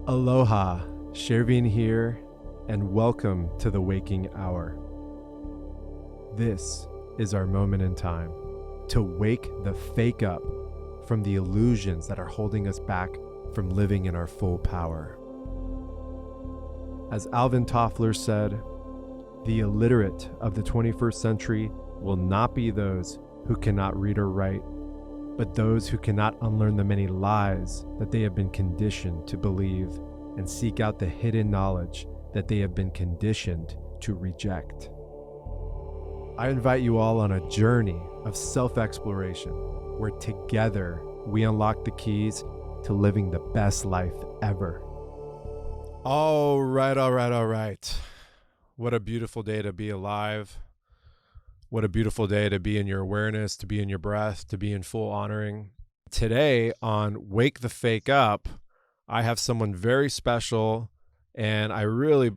Aloha, Chervin here, and welcome to the waking hour. This is our moment in time to wake the fake up from the illusions that are holding us back from living in our full power. As Alvin Toffler said, the illiterate of the 21st century will not be those who cannot read or write, but those who cannot unlearn the many lies that they have been conditioned to believe and seek out the hidden knowledge that they have been conditioned to reject. I invite you all on a journey of self-exploration where together we unlock the keys to living the best life ever. All right. What a beautiful day to be alive. What a beautiful day to be in your awareness, to be in your breath, to be in full honoring. Today on Wake the Fake Up, I have someone very special, and I really,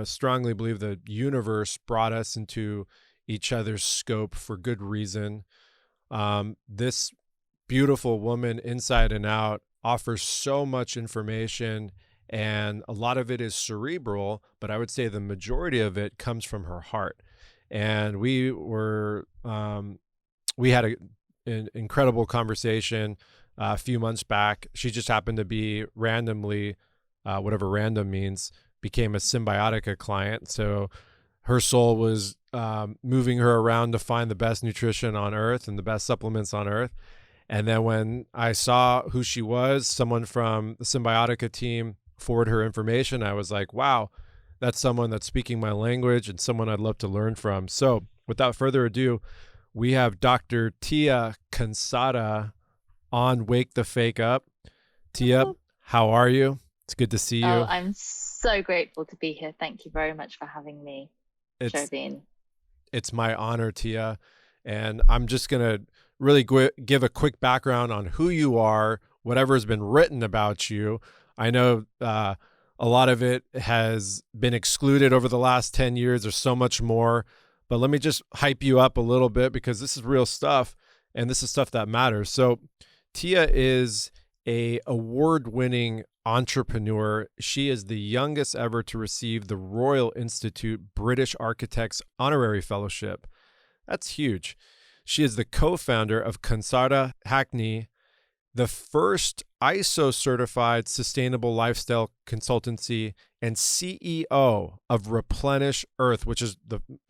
strongly believe the universe brought us into each other's scope for good reason. This beautiful woman, inside and out, offers so much information, and a lot of it is cerebral, but I would say the majority of it comes from her heart. And we had an incredible conversation a few months back. She just happened to be randomly, whatever random means, became a Cymbiotika client. So her soul was moving her around to find the best nutrition on earth and the best supplements on earth. And then when I saw who she was, someone from the Symbiotika team forwarded her information, I was like, wow, that's someone that's speaking my language and someone I'd love to learn from. So without further ado, we have Dr. Tia Kansara on Wake the Fake Up. Tia, how are you? It's good to see you. Oh, I'm so grateful to be here. Thank you very much for having me, Chervin. It's my honor, Tia. And I'm just going to really give a quick background on who you are, whatever has been written about you. I know a lot of it has been excluded over the last 10 years. There's so much more. But let me just hype you up a little bit because this is real stuff and this is stuff that matters. So Tia is an award-winning entrepreneur. She is the youngest ever to receive the Royal Institute British Architects Honorary Fellowship. That's huge. She is the co-founder of Kansara Hackney, the first ISO-certified sustainable lifestyle consultancy, and CEO of Replenish Earth, which is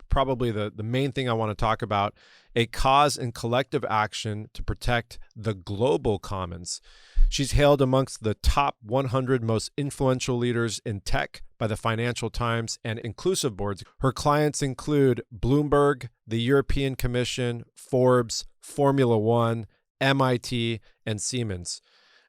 probably the main thing I want to talk about, a cause and collective action to protect the global commons. She's hailed amongst the top 100 most influential leaders in tech by the Financial Times and Inclusive Boards. Her clients include Bloomberg, the European Commission, Forbes, Formula One, MIT, and Siemens.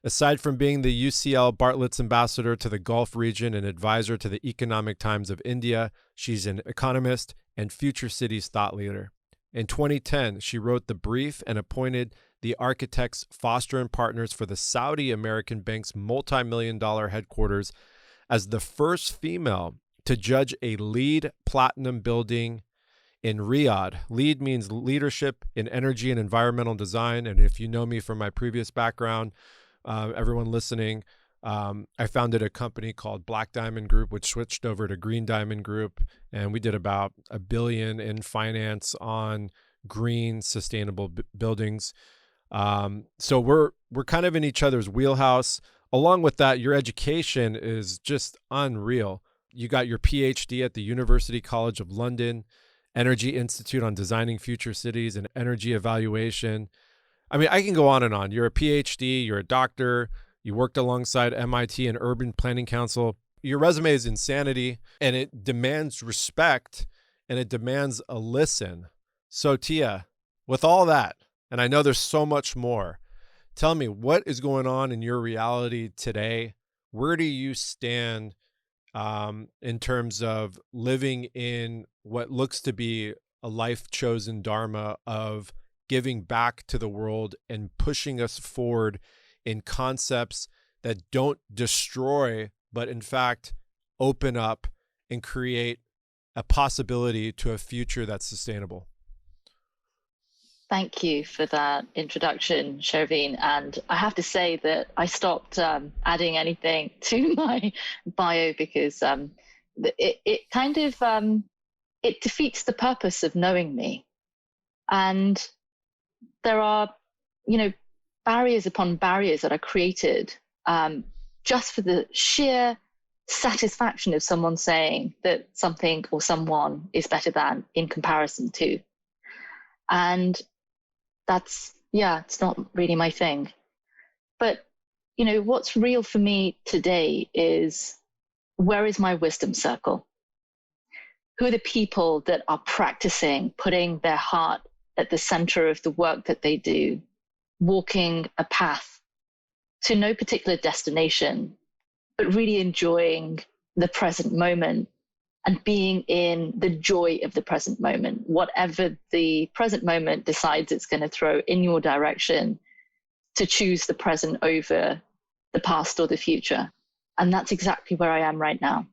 Aside from being the UCL Bartlett's ambassador to the Gulf region and advisor to the Economic Times of India, she's an economist and Future Cities thought leader. In 2010, she wrote the brief and appointed the architects Foster and Partners for the Saudi American Bank's multi-million-dollar headquarters as the first female to judge a LEED Platinum building in Riyadh. LEED means leadership in energy and environmental design. And if you know me from my previous background, everyone listening, I founded a company called Black Diamond Group, which switched over to Green Diamond Group. And we did about $1 billion in finance on green, sustainable buildings. So we're kind of in each other's wheelhouse. Along with that, your education is just unreal. You got your PhD at the University College of London, Energy Institute on Designing Future Cities and Energy Evaluation. I mean, I can go on and on. You're a PhD, you're a doctor, you worked alongside MIT and Urban Planning Council. Your resume is insanity, and it demands respect, and it demands a listen. So Tia, with all that, and I know there's so much more, tell me, what is going on in your reality today? Where do you stand in terms of living in what looks to be a life-chosen dharma of giving back to the world and pushing us forward in concepts that don't destroy, but in fact, open up and create a possibility to a future that's sustainable? Thank you for that introduction, Chervin. And I have to say that I stopped adding anything to my bio because it kind of it defeats the purpose of knowing me. And there are, you know, barriers upon barriers that are created just for the sheer satisfaction of someone saying that something or someone is better than in comparison to. And that's, yeah, it's not really my thing. But, you know, what's real for me today is, where is my wisdom circle? Who are the people that are practicing putting their heart at the center of the work that they do, walking a path to no particular destination, but really enjoying the present moment and being in the joy of the present moment, whatever the present moment decides it's going to throw in your direction, to choose the present over the past or the future. And that's exactly where I am right now.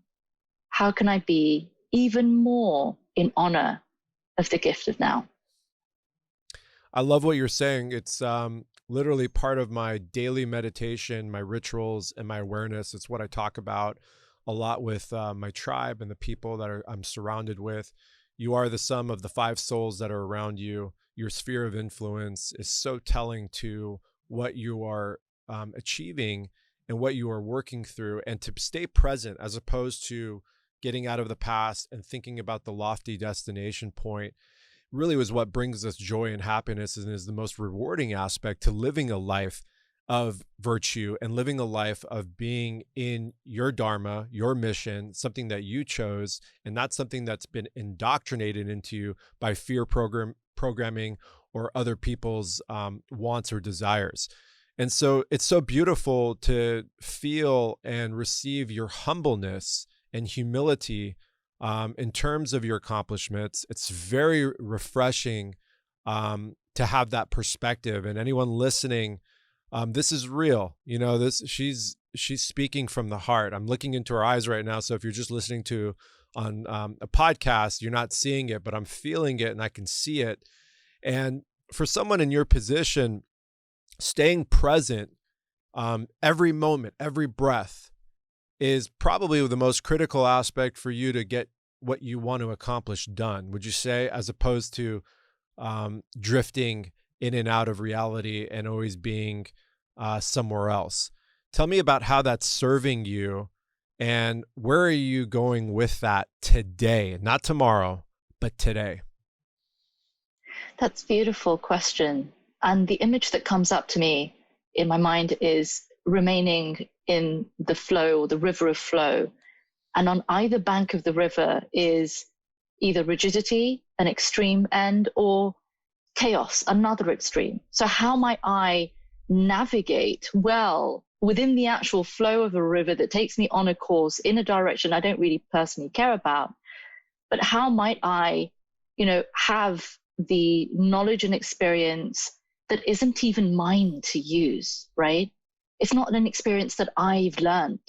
How can I be even more in honor of the gift of now? I love what you're saying. It's literally part of my daily meditation, my rituals, and my awareness. It's what I talk about a lot with my tribe and the people that I'm surrounded with. You are the sum of the 5 souls that are around you. Your sphere of influence is so telling to what you are achieving and what you are working through, and to stay present as opposed to getting out of the past and thinking about the lofty destination point really was what brings us joy and happiness, and is the most rewarding aspect to living a life of virtue and living a life of being in your dharma, your mission, something that you chose, and not something that's been indoctrinated into you by fear programming or other people's wants or desires. And so it's so beautiful to feel and receive your humbleness and humility in terms of your accomplishments. It's very refreshing to have that perspective. And anyone listening, this is real. You know, this she's speaking from the heart. I'm looking into her eyes right now. So if you're just listening to on a podcast, you're not seeing it, but I'm feeling it and I can see it. And for someone in your position, staying present every moment, every breath, is probably the most critical aspect for you to get what you want to accomplish done, would you say, as opposed to drifting in and out of reality and always being somewhere else? Tell me about how that's serving you, and where are you going with that today? Not tomorrow, but today. That's a beautiful question. And the image that comes up to me in my mind is remaining in the flow, or the river of flow. And on either bank of the river is either rigidity, an extreme end, or chaos, another extreme. So how might I navigate well within the actual flow of a river that takes me on a course in a direction I don't really personally care about? But how might I, have the knowledge and experience that isn't even mine to use, right? It's not an experience that I've learned,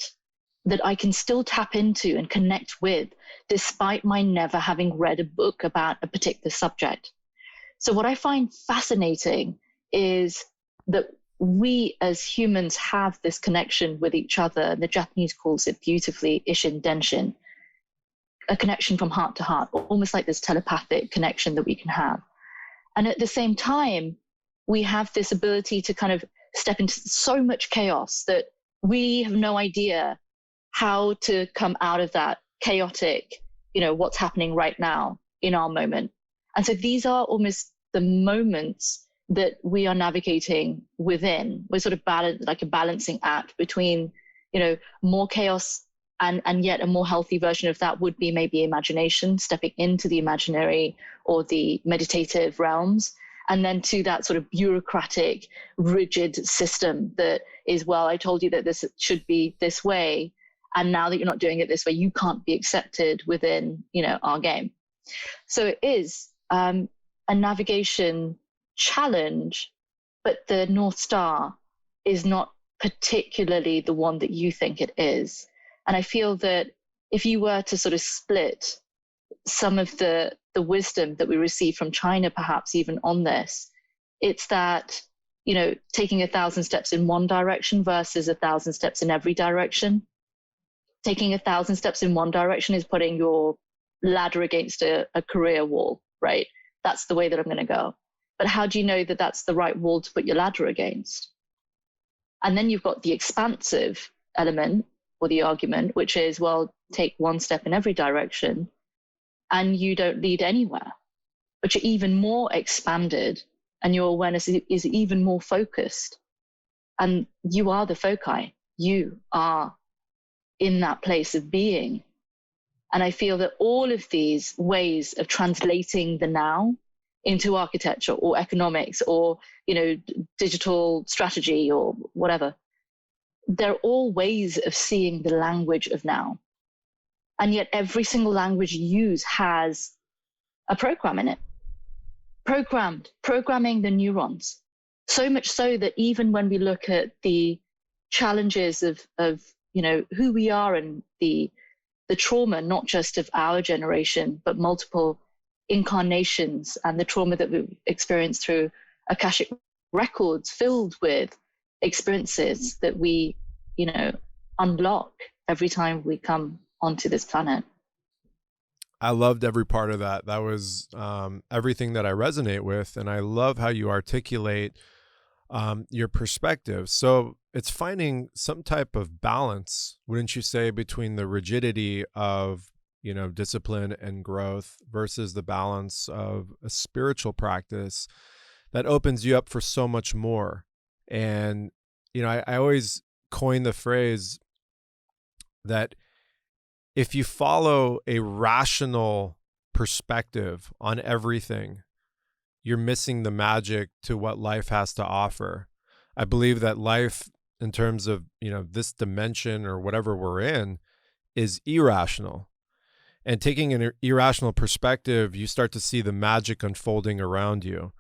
that I can still tap into and connect with, despite my never having read a book about a particular subject. So what I find fascinating is that we as humans have this connection with each other. The Japanese calls it beautifully ishin denshin, a connection from heart to heart, almost like this telepathic connection that we can have. And at the same time, we have this ability to kind of step into so much chaos that we have no idea how to come out of that chaotic, what's happening right now in our moment. And so these are almost the moments that we are navigating within. We're sort of like a balancing act between, more chaos and yet a more healthy version of that would be maybe imagination, stepping into the imaginary or the meditative realms. And then to that sort of bureaucratic, rigid system that is, well, I told you that this should be this way, and now that you're not doing it this way, you can't be accepted within, our game. So it is a navigation challenge, but the North Star is not particularly the one that you think it is. And I feel that if you were to sort of split some of the wisdom that we receive from China, perhaps even on this, It's that, you know, taking 1,000 steps in one direction versus 1,000 steps in every direction. Taking 1,000 steps in one direction is putting your ladder against a career wall, right? That's the way that I'm going to go. But how do you know that that's the right wall to put your ladder against? And then you've got the expansive element or the argument, which is, well, take one step in every direction and you don't lead anywhere, but you're even more expanded and your awareness is even more focused. And you are the foci. You are in that place of being. And I feel that all of these ways of translating the now into architecture or economics or, you know, digital strategy or whatever, they're all ways of seeing the language of now. And yet every single language you use has a program in it. Programming the neurons. So much so that even when we look at the challenges of you know, who we are and the trauma, not just of our generation, but multiple incarnations, and the trauma that we've experienced through Akashic records filled with experiences that we, you know, unlock every time we come onto this planet. I loved every part of that. That was everything that I resonate with. And I love how you articulate your perspective. So it's finding some type of balance, wouldn't you say, between the rigidity of, you know, discipline and growth versus the balance of a spiritual practice that opens you up for so much more. And, you know, I always coin the phrase that if you follow a rational perspective on everything, you're missing the magic to what life has to offer. I believe that life, in terms of, you know, this dimension or whatever we're in, is irrational. And taking an irrational perspective, you start to see the magic unfolding around you.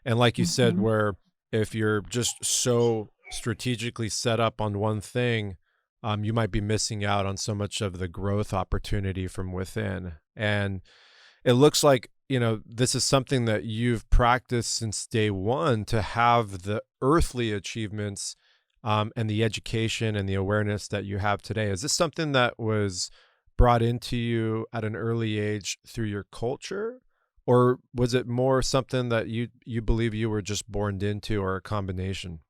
And like you said, where if you're just so strategically set up on one thing, you might be missing out on so much of the growth opportunity from within. And it looks like, you know, this is something that you've practiced since day one, to have the earthly achievements and the education and the awareness that you have today. Is this something that was brought into you at an early age through your culture? Or was it more something that you believe you were just born into, or a combination?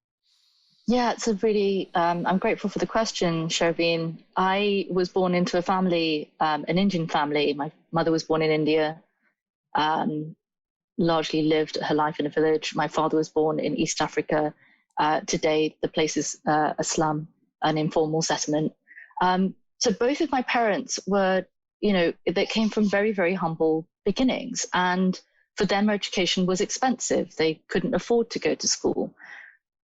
Yeah, it's a really, I'm grateful for the question, Chervin. I was born into a family, an Indian family. My mother was born in India, largely lived her life in a village. My father was born in East Africa. Today, the place is a slum, an informal settlement. So both of my parents were, you know, they came from very, very humble beginnings. And for them, education was expensive. They couldn't afford to go to school.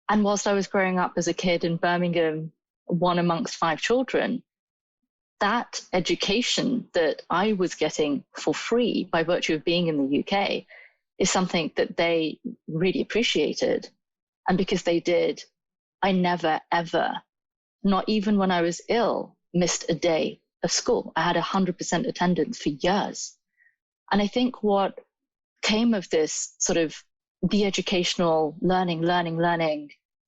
And whilst I was growing up as a kid in Birmingham, one amongst 5 children, that education that I was getting for free by virtue of being in the UK is something that they really appreciated. And because they did, I never, ever, not even when I was ill, missed a day of school. I had 100% attendance for years. And I think what came of this sort of the educational learning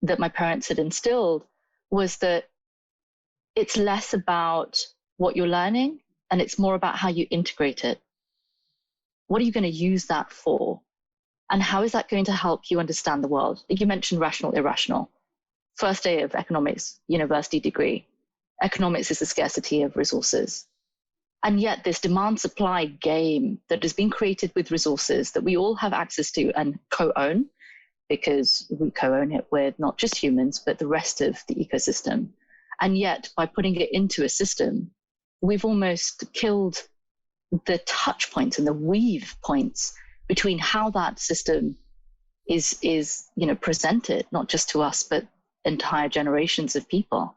that my parents had instilled was that it's less about what you're learning and it's more about how you integrate it. What are you going to use that for? And how is that going to help you understand the world? You mentioned rational, irrational. First day of economics, university degree. Economics is the scarcity of resources. And yet this demand supply game that has been created with resources that we all have access to and co-own, because we co-own it with not just humans, but the rest of the ecosystem. And yet by putting it into a system, we've almost killed the touch points and the weave points between how that system is presented, not just to us, but entire generations of people.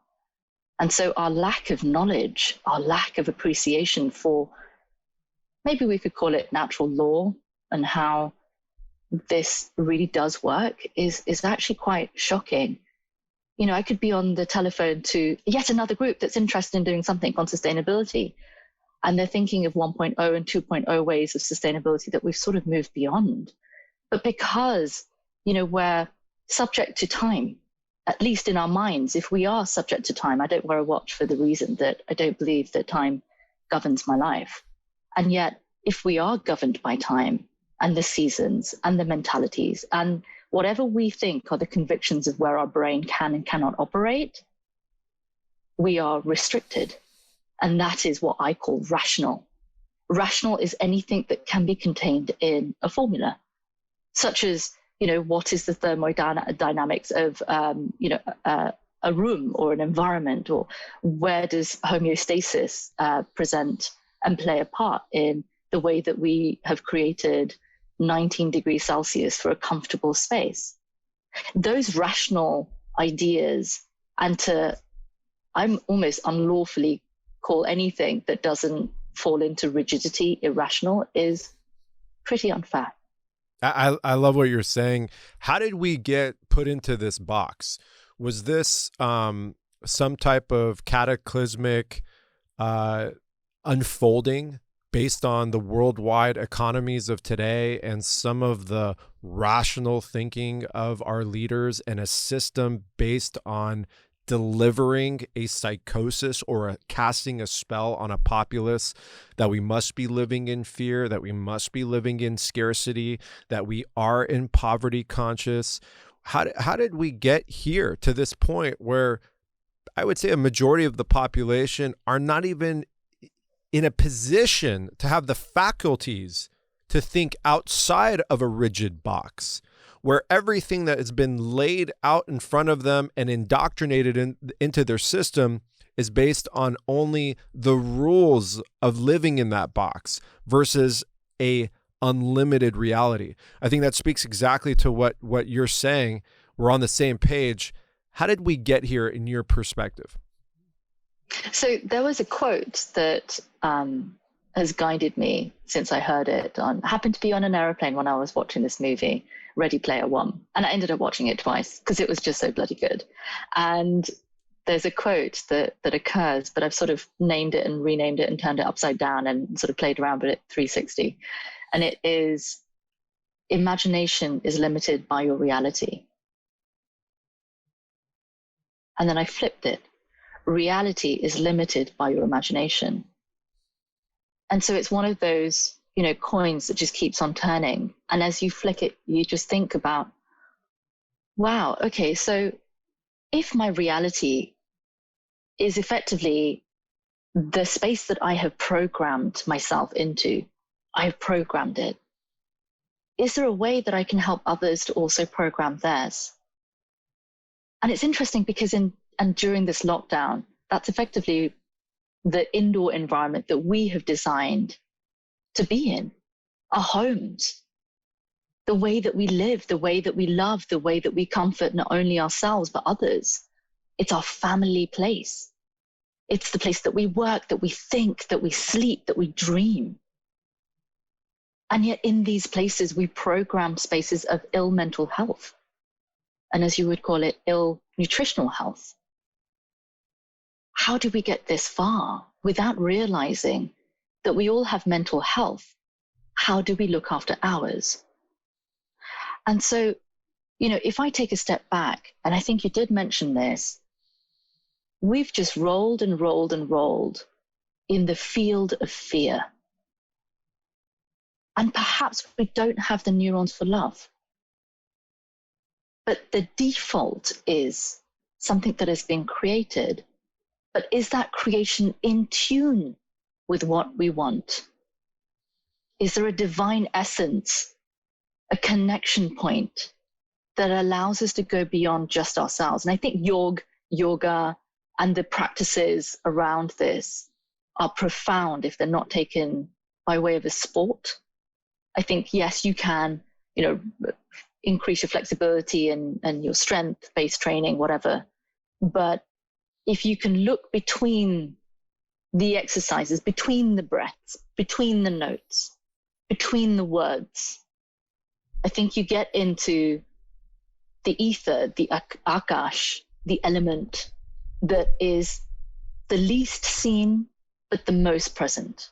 And so our lack of knowledge, our lack of appreciation for, maybe we could call it natural law, and how this really does work is actually quite shocking. You know, I could be on the telephone to yet another group that's interested in doing something on sustainability, and they're thinking of 1.0 and 2.0 ways of sustainability that we've sort of moved beyond. But because we're subject to time, at least in our minds. If we are subject to time, I don't wear a watch for the reason that I don't believe that time governs my life. And yet, if we are governed by time and the seasons and the mentalities and whatever we think are the convictions of where our brain can and cannot operate, we are restricted. And that is what I call rational. Rational is anything that can be contained in a formula, such as, what is the thermodynamics of, a room or an environment, or where does homeostasis present and play a part in the way that we have created 19 degrees Celsius for a comfortable space. Those rational ideas, and I'm almost unlawfully call anything that doesn't fall into rigidity irrational, is pretty unfair. I love what you're saying. How did we get put into this box? Was this some type of cataclysmic unfolding based on the worldwide economies of today and some of the rational thinking of our leaders, and a system based on delivering a psychosis or casting a spell on a populace that we must be living in fear, that we must be living in scarcity, that we are in poverty conscious? How did we get here to this point where I would say a majority of the population are not even in a position to have the faculties to think outside of a rigid box, where everything that has been laid out in front of them and indoctrinated into their system is based on only the rules of living in that box versus a unlimited reality? I think that speaks exactly to what you're saying. We're on the same page. How did we get here in your perspective? So there was a quote that has guided me since I heard it. Happened to be on an airplane when I was watching this movie, Ready Player One. And I ended up watching it twice because it was just so bloody good. And there's a quote that occurs, but I've sort of named it and renamed it and turned it upside down and sort of played around with it 360. And it is, imagination is limited by your reality. And then I flipped it. Reality is limited by your imagination. And so it's one of those, coins that just keeps on turning. And as you flick it, you just think about, wow, okay, so if my reality is effectively the space that I have programmed myself into, I have programmed it, is there a way that I can help others to also program theirs? And it's interesting because during this lockdown, that's effectively the indoor environment that we have designed to be in, our homes, the way that we live, the way that we love, the way that we comfort not only ourselves, but others. It's our family place. It's the place that we work, that we think, that we sleep, that we dream. And yet in these places, we program spaces of ill mental health. And as you would call it, ill nutritional health. How do we get this far without realizing that we all have mental health? How do we look after ours? And so, if I take a step back, and I think you did mention this, we've just rolled and rolled and rolled in the field of fear. And perhaps we don't have the neurons for love. But the default is something that has been created. But is that creation in tune with what we want? Is there a divine essence, a connection point that allows us to go beyond just ourselves? And I think yoga, and the practices around this are profound if they're not taken by way of a sport. I think, yes, you can, increase your flexibility and your strength-based training, whatever. But if you can look between the exercises, between the breaths, between the notes, between the words, I think you get into the ether, the akash, the element that is the least seen, but the most present.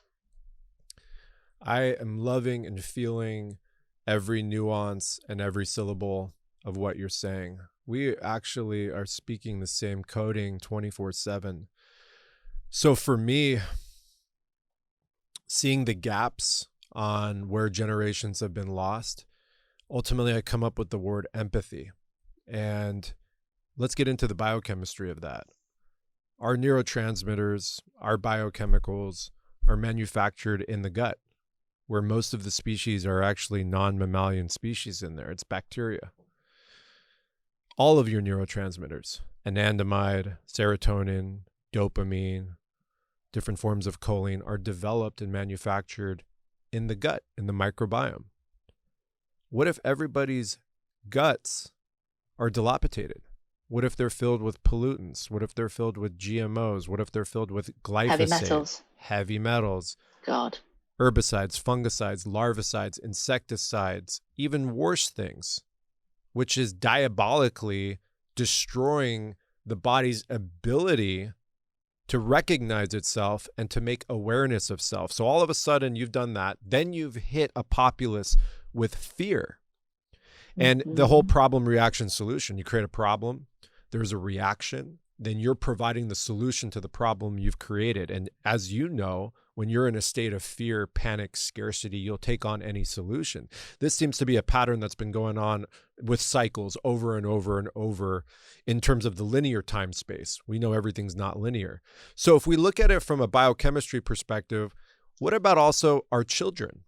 I am loving and feeling every nuance and every syllable of what you're saying. We actually are speaking the same coding 24/7. So for me, seeing the gaps on where generations have been lost, ultimately I come up with the word empathy. And let's get into the biochemistry of that. Our neurotransmitters, our biochemicals are manufactured in the gut, where most of the species are actually non-mammalian species in there. It's bacteria. All of your neurotransmitters, anandamide, serotonin, dopamine, different forms of choline, are developed and manufactured in the gut, in the microbiome. What if everybody's guts are dilapidated? What if they're filled with pollutants? What if they're filled with GMOs? What if they're filled with glyphosate, heavy metals, God, herbicides, fungicides, larvicides, insecticides, even worse things, which is diabolically destroying the body's ability to recognize itself and to make awareness of self. So all of a sudden you've done that. Then you've hit a populace with fear. And the whole problem, reaction, solution. You create a problem, there's a reaction, then you're providing the solution to the problem you've created. And as you know, when you're in a state of fear, panic, scarcity, you'll take on any solution. This seems to be a pattern that's been going on with cycles over and over and over in terms of the linear time space. We know everything's not linear. So if we look at it from a biochemistry perspective, what about also our children?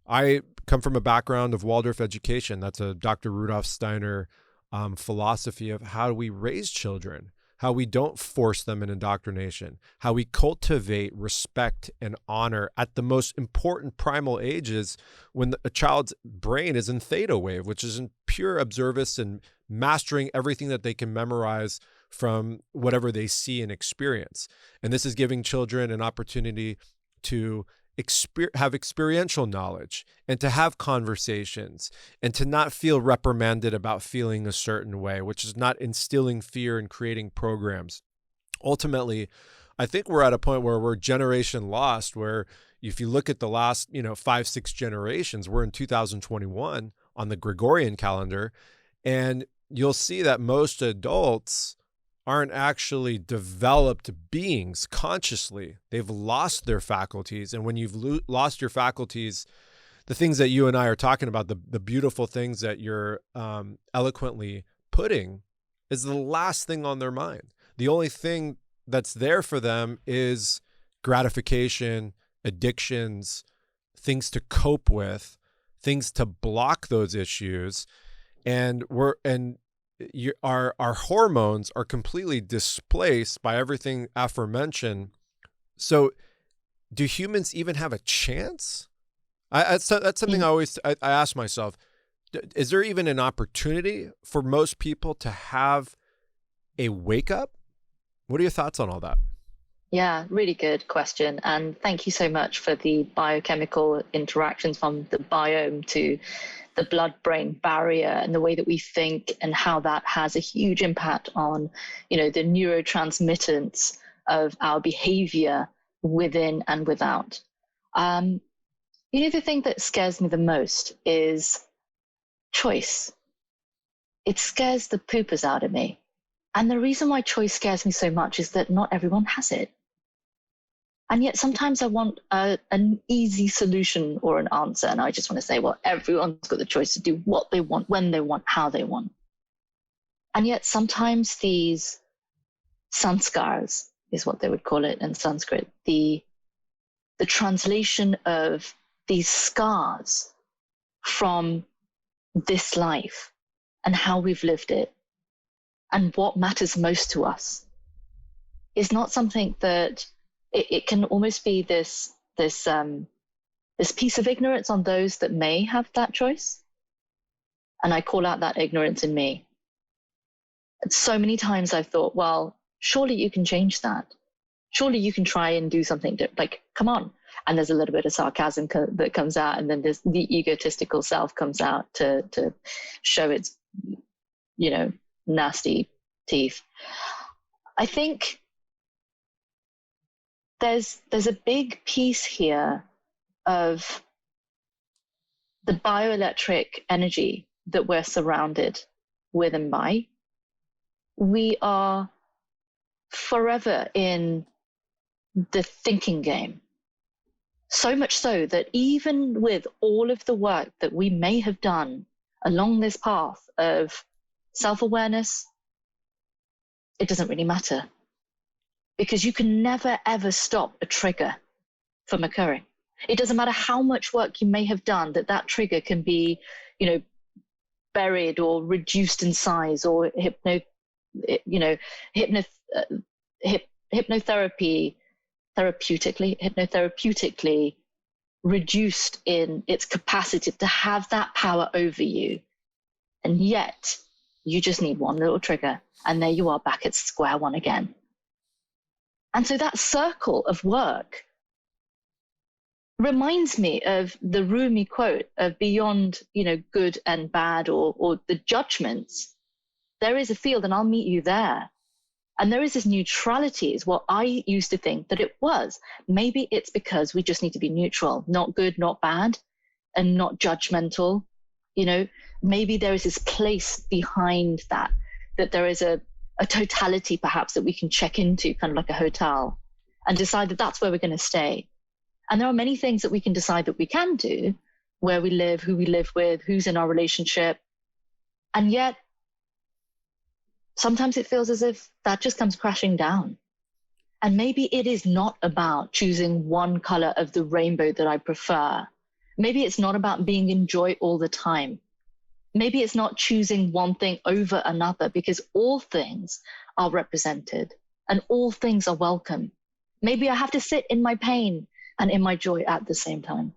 I come from a background of Waldorf education. That's a Dr. Rudolf Steiner philosophy of how we raise children, how we don't force them in indoctrination, how we cultivate respect and honor at the most important primal ages when a child's brain is in theta wave, which is in pure observance and mastering everything that they can memorize from whatever they see and experience. And this is giving children an opportunity to have experiential knowledge and to have conversations and to not feel reprimanded about feeling a certain way, which is not instilling fear and creating programs. Ultimately, I think we're at a point where we're generation lost, where if you look at the last, 5-6 generations, we're in 2021 on the Gregorian calendar, and you'll see that most adults aren't actually developed beings consciously. They've lost their faculties. And when you've lost your faculties, the things that you and I are talking about, the beautiful things that you're eloquently putting, is the last thing on their mind. The only thing that's there for them is gratification, addictions, things to cope with, things to block those issues. And our hormones are completely displaced by everything aforementioned. So do humans even have a chance? That's something I ask myself. Is there even an opportunity for most people to have a wake up? What are your thoughts on all that? Yeah, really good question. And thank you so much for the biochemical interactions from the biome to the blood-brain barrier and the way that we think and how that has a huge impact on, the neurotransmittance of our behavior within and without. The thing that scares me the most is choice. It scares the poopers out of me. And the reason why choice scares me so much is that not everyone has it. And yet sometimes I want an easy solution or an answer. And I just want to say, well, everyone's got the choice to do what they want, when they want, how they want. And yet sometimes these sanskars is what they would call it in Sanskrit, the translation of these scars from this life and how we've lived it and what matters most to us is not something that it can almost be this piece of ignorance on those that may have that choice. And I call out that ignorance in me. And so many times I've thought, well, surely you can change that. Surely you can try and do something like, come on. And there's a little bit of sarcasm that comes out, and then the egotistical self comes out to show its, nasty teeth. I think there's a big piece here of the bioelectric energy that we're surrounded with and by, we are forever in the thinking game. So much so that even with all of the work that we may have done along this path of self-awareness, it doesn't really matter, because you can never, ever stop a trigger from occurring. It doesn't matter how much work you may have done, that trigger can be, buried or reduced in size, or hypnotherapeutically reduced in its capacity to have that power over you. And yet you just need one little trigger, and there you are back at square one again. And so that circle of work reminds me of the Rumi quote of beyond, good and bad or the judgments, there is a field and I'll meet you there. And there is this neutrality is what I used to think that it was. Maybe it's because we just need to be neutral, not good, not bad, and not judgmental. Maybe there is this place behind that there is a totality perhaps that we can check into, kind of like a hotel, and decide that that's where we're going to stay. And there are many things that we can decide that we can do, where we live, who we live with, who's in our relationship. And yet, sometimes it feels as if that just comes crashing down. And maybe it is not about choosing one color of the rainbow that I prefer. Maybe it's not about being in joy all the time. Maybe it's not choosing one thing over another, because all things are represented and all things are welcome. Maybe I have to sit in my pain and in my joy at the same time.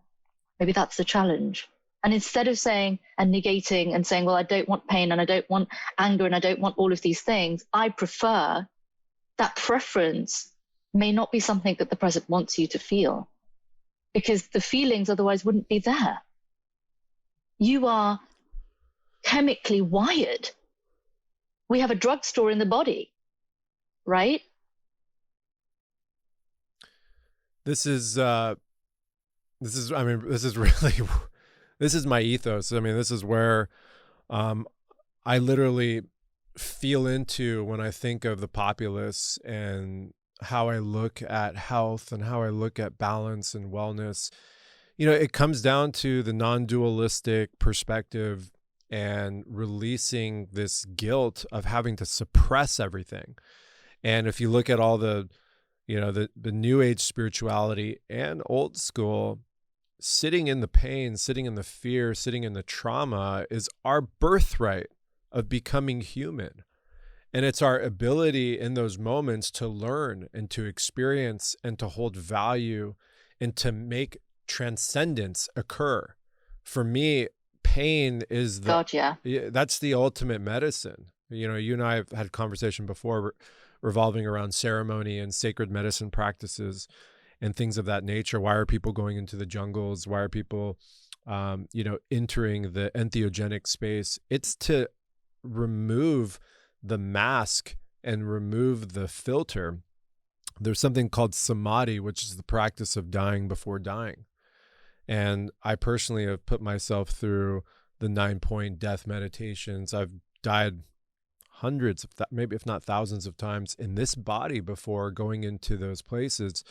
Maybe that's the challenge. And instead of saying and negating and saying, well, I don't want pain and I don't want anger and I don't want all of these things, I prefer, that preference may not be something that the present wants you to feel, because the feelings otherwise wouldn't be there. You are chemically wired. We have a drugstore in the body, right? This is really, this is my ethos. This is where I literally feel into when I think of the populace and how I look at health and how I look at balance and wellness. It comes down to the non-dualistic perspective and releasing this guilt of having to suppress everything. And if you look at all the new age spirituality and old school, sitting in the pain, sitting in the fear, sitting in the trauma is our birthright of becoming human. And it's our ability in those moments to learn and to experience and to hold value and to make transcendence occur. For me, pain is that's the ultimate medicine. You and I have had a conversation before revolving around ceremony and sacred medicine practices and things of that nature. Why are people going into the jungles? Why are people, entering the entheogenic space? It's to remove the mask and remove the filter. There's something called samadhi, which is the practice of dying before dying. And I personally have put myself through the 9-point death meditations. I've died hundreds of maybe if not thousands of times in this body before going into those places.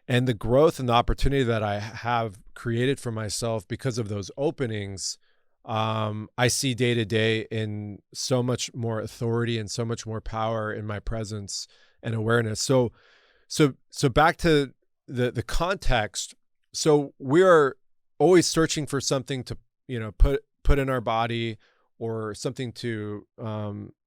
And the growth and the opportunity that I have created for myself because of those openings, I see day to day in so much more authority and so much more power in my presence and awareness. So back to the context. So we are always searching for something to, put in our body, or something to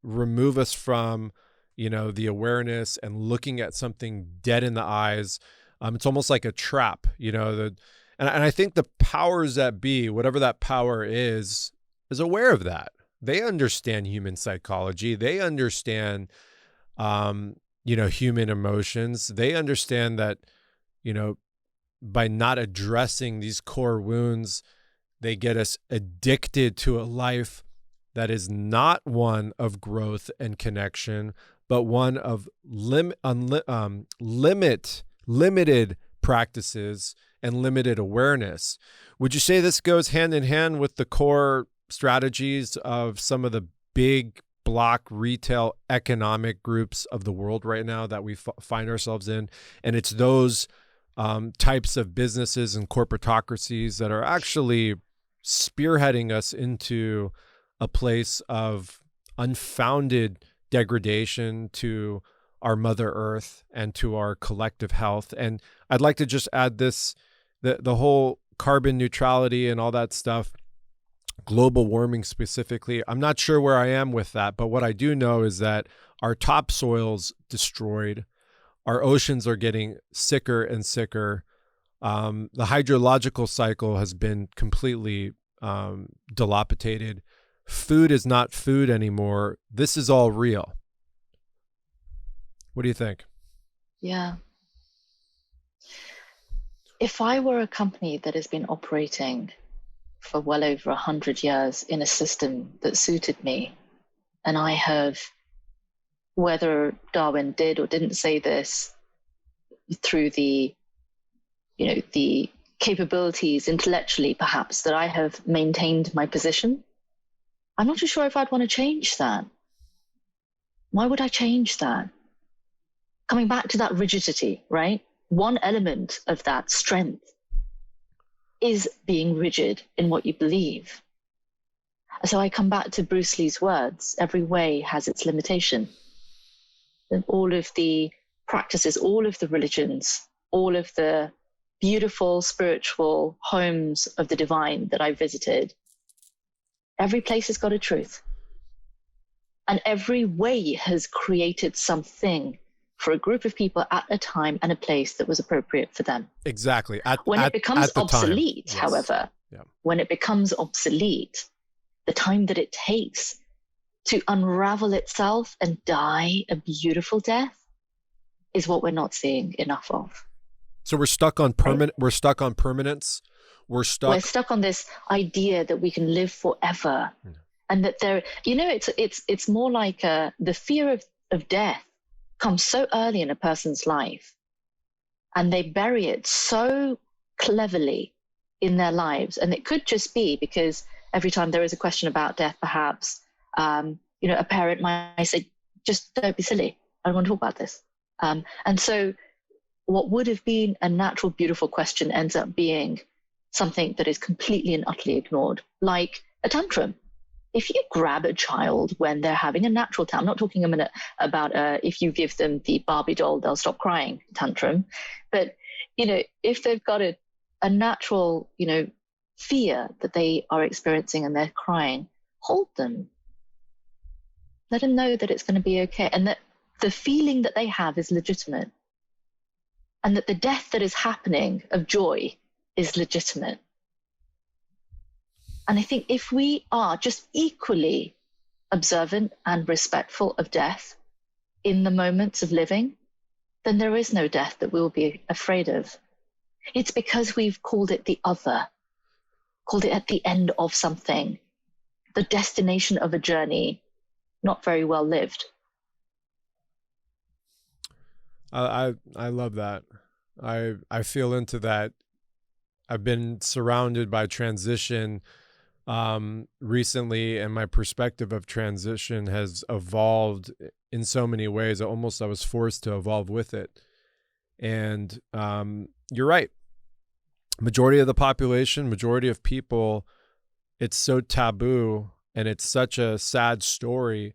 remove us from, the awareness and looking at something dead in the eyes. It's almost like a trap, and I think the powers that be, whatever that power is aware of that. They understand human psychology. They understand, human emotions. They understand that, by not addressing these core wounds, they get us addicted to a life that is not one of growth and connection, but one of limited practices and limited awareness. Would you say this goes hand in hand with the core strategies of some of the big block retail economic groups of the world right now that we find ourselves in. And it's those types of businesses and corporatocracies that are actually spearheading us into a place of unfounded degradation to our Mother Earth and to our collective health. And I'd like to just add this, the whole carbon neutrality and all that stuff, global warming specifically. I'm not sure where I am with that, but what I do know is that our topsoil's destroyed. Our oceans are getting sicker and sicker. The hydrological cycle has been completely dilapidated. Food is not food anymore. This is all real. What do you think? Yeah. If I were a company that has been operating for well over 100 years in a system that suited me, and I have, whether Darwin did or didn't say this, through the capabilities intellectually perhaps that I have maintained my position, I'm not too sure if I'd want to change that. Why would I change that? Coming back to that rigidity, right? One element of that strength is being rigid in what you believe. So I come back to Bruce Lee's words, every way has its limitation. And all of the practices, all of the religions, all of the beautiful spiritual homes of the divine that I visited, every place has got a truth. And every way has created something for a group of people at a time and a place that was appropriate for them. Exactly. When it becomes obsolete, yes. However, when it becomes obsolete, the time that it takes to unravel itself and die a beautiful death is what we're not seeing enough of. So we're stuck on permanent. Right? We're stuck on permanence. We're stuck on this idea that we can live forever, and that there, it's more like the fear of death comes so early in a person's life, and they bury it so cleverly in their lives. And it could just be because every time there is a question about death, perhaps, a parent might say, just don't be silly. I don't want to talk about this. And so what would have been a natural, beautiful question ends up being something that is completely and utterly ignored, like a tantrum. If you grab a child when they're having a natural tantrum, I'm not talking a minute about if you give them the Barbie doll, they'll stop crying tantrum. But, if they've got a natural, fear that they are experiencing and they're crying, hold them. Let them know that it's going to be okay and that the feeling that they have is legitimate and that the death that is happening of joy is legitimate. And I think if we are just equally observant and respectful of death in the moments of living, then there is no death that we will be afraid of. It's because we've called it the other, called it at the end of something, the destination of a journey, not very well lived. I love that. I feel into that. I've been surrounded by transition recently, and my perspective of transition has evolved in so many ways. Almost I was forced to evolve with it. And you're right. Majority of the population, majority of people, it's so taboo and it's such a sad story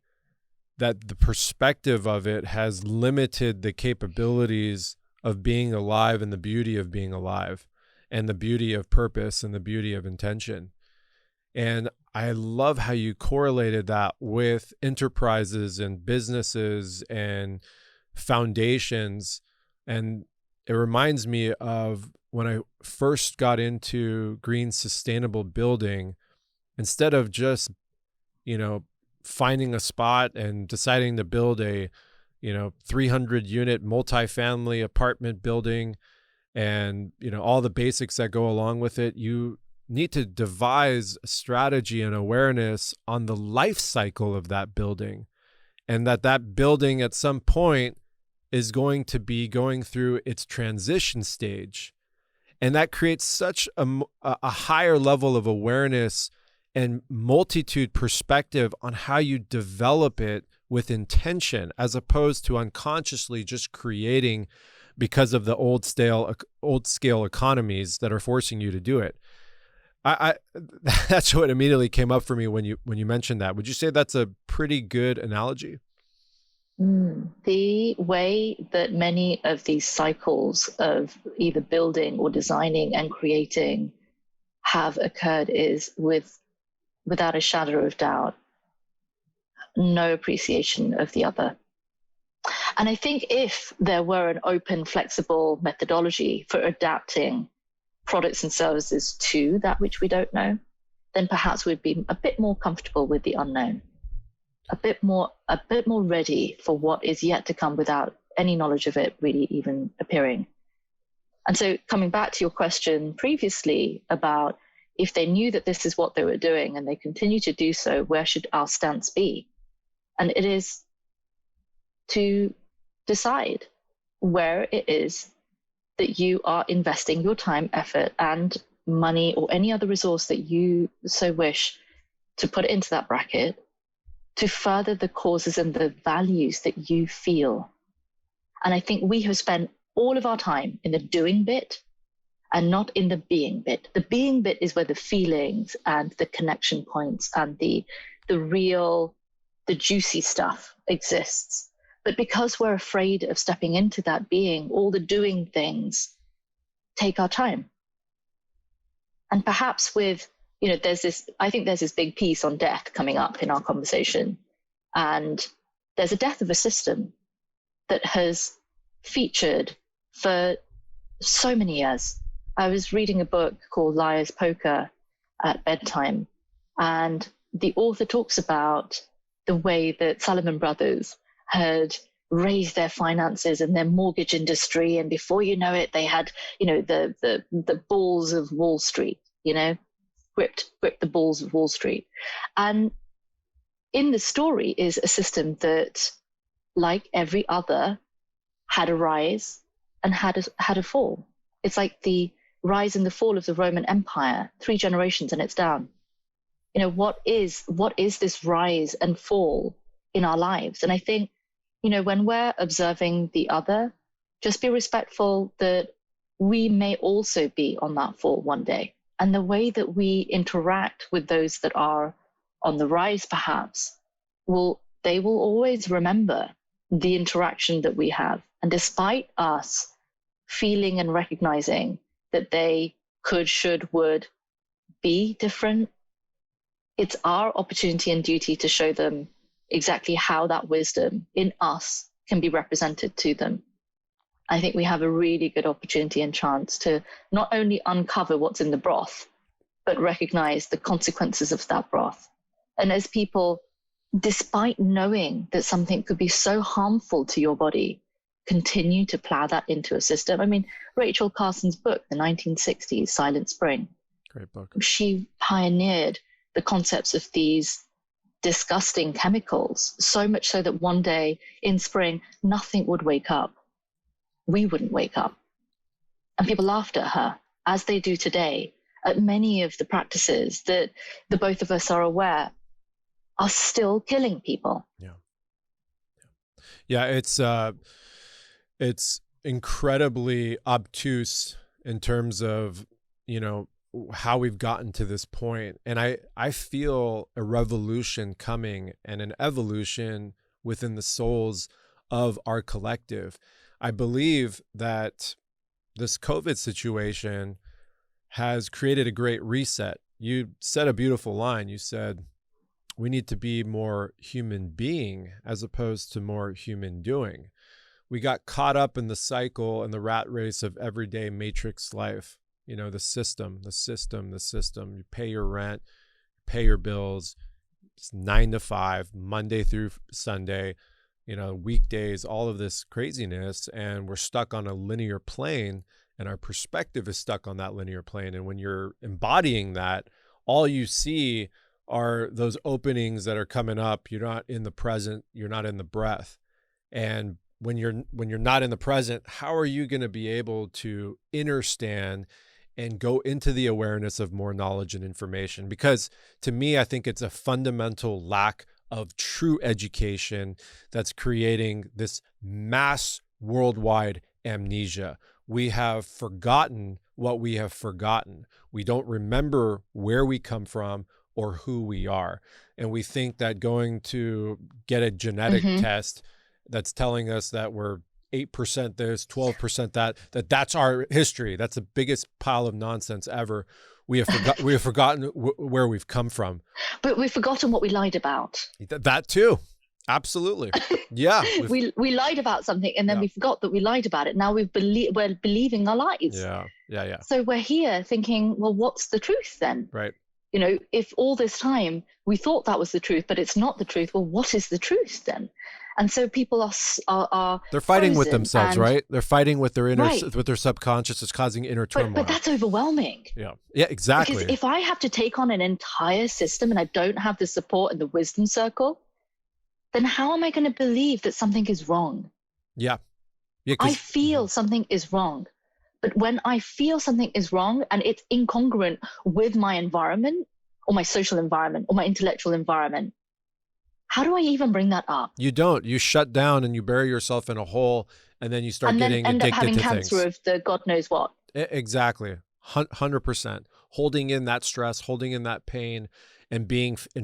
that the perspective of it has limited the capabilities of being alive and the beauty of being alive and the beauty of purpose and the beauty of intention. And I love how you correlated that with enterprises and businesses and foundations. And it reminds me of when I first got into green sustainable building, instead of just, finding a spot and deciding to build a, 300 unit multifamily apartment building and, all the basics that go along with it, you need to devise a strategy and awareness on the life cycle of that building, and that building at some point is going to be going through its transition stage. And that creates such a higher level of awareness and multitude perspective on how you develop it with intention, as opposed to unconsciously just creating because of the old scale economies that are forcing you to do it. I that's what immediately came up for me when you mentioned that. Would you say that's a pretty good analogy? The way that many of these cycles of either building or designing and creating have occurred is without a shadow of doubt, no appreciation of the other. And I think if there were an open, flexible methodology for adapting products and services to that which we don't know, then perhaps we'd be a bit more comfortable with the unknown, a bit more ready for what is yet to come without any knowledge of it really even appearing. And so coming back to your question previously about if they knew that this is what they were doing and they continue to do so, where should our stance be? And it is to decide where it is that you are investing your time, effort, and money, or any other resource that you so wish to put into that bracket to further the causes and the values that you feel. And I think we have spent all of our time in the doing bit and not in the being bit. The being bit is where the feelings and the connection points and the real, the juicy stuff exists. But because we're afraid of stepping into that being, all the doing things take our time. And perhaps with, I think there's this big piece on death coming up in our conversation. And there's a death of a system that has featured for so many years. I was reading a book called Liar's Poker at bedtime, and the author talks about the way that Salomon Brothers had raised their finances and their mortgage industry, and before you know it, they had, the bulls of Wall Street, gripped the bulls of Wall Street. And in the story is a system that, like every other, had a rise and had a fall. It's like the rise and the fall of the Roman Empire, 3 generations and it's down. What is this rise and fall in our lives? And I think, when we're observing the other, just be respectful that we may also be on that fall one day. And the way that we interact with those that are on the rise, perhaps, they will always remember the interaction that we have. And despite us feeling and recognizing that they could, should, would be different, it's our opportunity and duty to show them exactly how that wisdom in us can be represented to them. I think we have a really good opportunity and chance to not only uncover what's in the broth, but recognize the consequences of that broth. And as people, despite knowing that something could be so harmful to your body, continue to plow that into a system. I mean, Rachel Carson's book, the 1960s, Silent Spring. Great book. She pioneered the concepts of these disgusting chemicals, so much so that one day in spring, nothing would wake up. We wouldn't wake up. And people laughed at her, as they do today, at many of the practices that the both of us are aware are still killing people. Yeah, it's incredibly obtuse in terms of, how we've gotten to this point. And I feel a revolution coming and an evolution within the souls of our collective. I believe that this COVID situation has created a great reset. You said a beautiful line. You said, we need to be more human being as opposed to more human doing. We got caught up in the cycle and the rat race of everyday matrix life. The system. You pay your rent, pay your bills. It's 9 to 5, Monday through Sunday, weekdays, all of this craziness. And we're stuck on a linear plane, and our perspective is stuck on that linear plane. And when you're embodying that, all you see are those openings that are coming up. You're not in the present. You're not in the breath. And when you're not in the present, how are you going to be able to understand and go into the awareness of more knowledge and information. Because to me, I think it's a fundamental lack of true education that's creating this mass worldwide amnesia. We have forgotten what we have forgotten. We don't remember where we come from or who we are. And we think that going to get a genetic test that's telling us that we're 8% this, 12% that's our history. That's the biggest pile of nonsense ever. We have forgotten where we've come from. But we've forgotten what we lied about. That too. Absolutely. Yeah. we lied about something, and then we forgot that we lied about it. Now we're believing our lies. Yeah. So we're here thinking, well, what's the truth then? Right. You know, if all this time we thought that was the truth, but it's not the truth, well, what is the truth then? And so people are they're fighting with themselves, right? They're fighting with their inner, with their subconscious. It's causing inner turmoil. But that's overwhelming. Yeah, exactly. Because if I have to take on an entire system and I don't have the support and the wisdom circle, then how am I going to believe that something is wrong? Yeah. I feel something is wrong. But when I feel something is wrong and it's incongruent with my environment or my social environment or my intellectual environment, how do I even bring that up? You don't. You shut down and you bury yourself in a hole, and then you start getting addicted to things. And then end up having cancer of the God knows what. Exactly. 100%. Holding in that stress, holding in that pain, and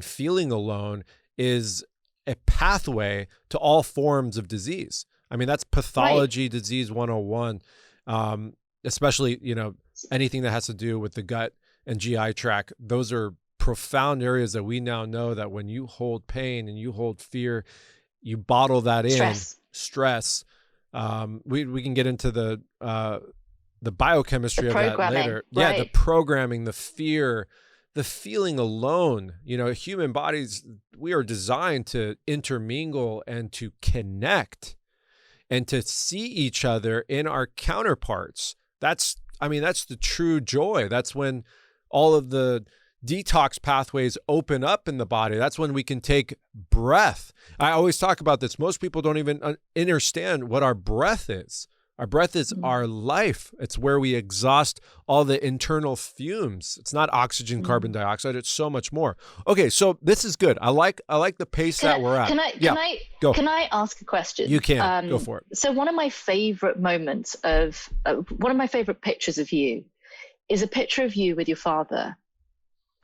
feeling alone is a pathway to all forms of disease. I mean, that's pathology, disease 101. Especially, anything that has to do with the gut and GI tract. Those are profound areas that we now know that when you hold pain and you hold fear, you bottle that in stress. We can get into the biochemistry of that later. Yeah, the programming, the fear, the feeling alone. Human bodies, we are designed to intermingle and to connect and to see each other in our counterparts. That's the true joy. That's when all of the detox pathways open up in the body. That's when we can take breath. I always talk about this. Most people don't even understand what our breath is. Our breath is our life. It's where we exhaust all the internal fumes. It's not oxygen, carbon dioxide. It's so much more. Okay, so this is good. I like the pace that we're at. Can I ask a question? You can. Go for it. So one of my favorite moments one of my favorite pictures of you is a picture of you with your father.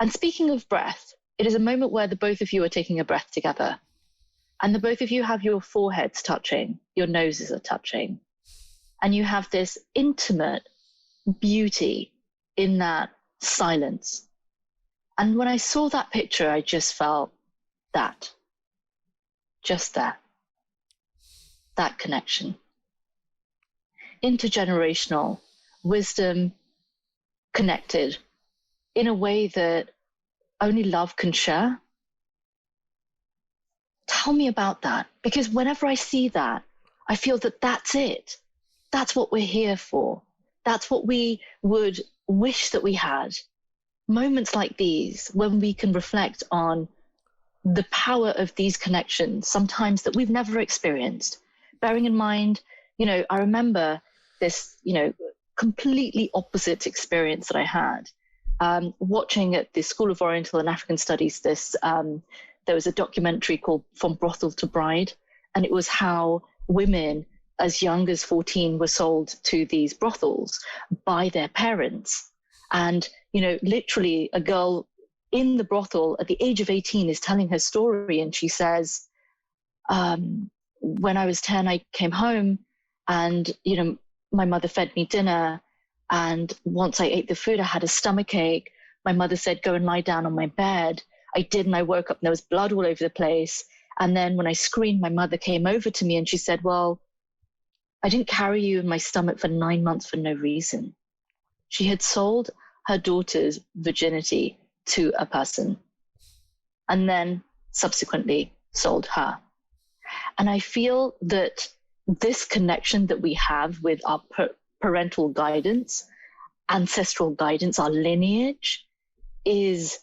And speaking of breath, it is a moment where the both of you are taking a breath together. And the both of you have your foreheads touching, your noses are touching. And you have this intimate beauty in that silence. And when I saw that picture, I just felt that. Just that connection. Intergenerational wisdom, connected in a way that only love can share. Tell me about that, because whenever I see that, I feel that that's it. That's what we're here for. That's what we would wish that we had. Moments like these, when we can reflect on the power of these connections, sometimes that we've never experienced. Bearing in mind, I remember this, completely opposite experience that I had. Watching at the School of Oriental and African Studies, there was a documentary called From Brothel to Bride, and it was how women as young as 14 were sold to these brothels by their parents. And, literally a girl in the brothel at the age of 18 is telling her story. And she says, when I was 10, I came home and, my mother fed me dinner. And once I ate the food, I had a stomach ache. My mother said, go and lie down on my bed. I did, and I woke up and there was blood all over the place. And then when I screamed, my mother came over to me and she said, well, I didn't carry you in my stomach for 9 months for no reason. She had sold her daughter's virginity to a person and then subsequently sold her. And I feel that this connection that we have with our parental guidance, ancestral guidance, our lineage is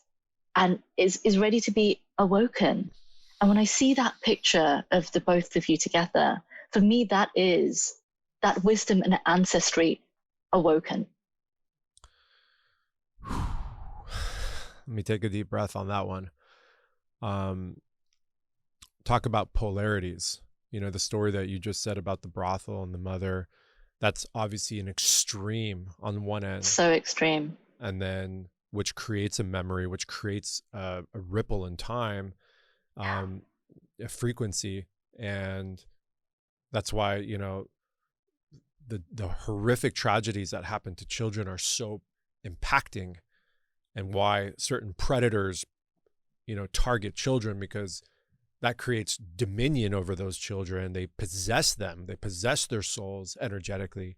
ready to be awoken. And when I see that picture of the both of you together, for me, that is that wisdom and ancestry awoken. Let me take a deep breath on that one. Talk about polarities. You know, the story that you just said about the brothel and the mother, that's obviously an extreme on one end. So extreme. And then, which creates a memory, which creates a ripple in time, a frequency. And that's why, you know, the horrific tragedies that happen to children are so impacting, and why certain predators, you know, target children, because that creates dominion over those children. They possess them. They possess their souls energetically.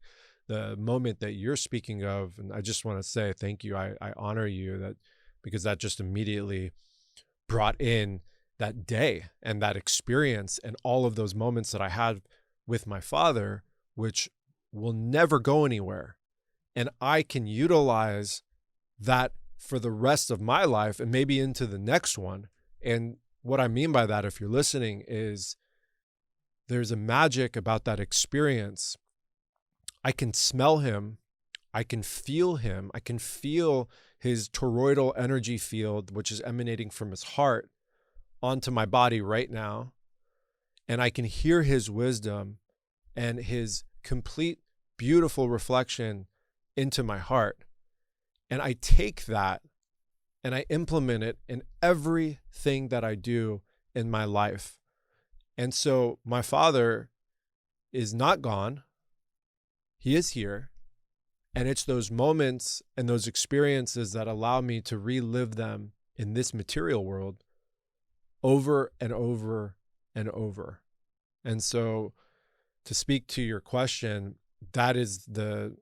The moment that you're speaking of, and I just want to say thank you. I honor you, that because that just immediately brought in that day and that experience and all of those moments that I had with my father, which will never go anywhere. And I can utilize that for the rest of my life and maybe into the next one. And what I mean by that, if you're listening, is there's a magic about that experience. I can smell him. I can feel him. I can feel his toroidal energy field, which is emanating from his heart onto my body right now. And I can hear his wisdom and his complete, beautiful reflection into my heart. And I take that and I implement it in everything that I do in my life. And so my father is not gone. He is here. And it's those moments and those experiences that allow me to relive them in this material world over and over and over. And so, to speak to your question, that is the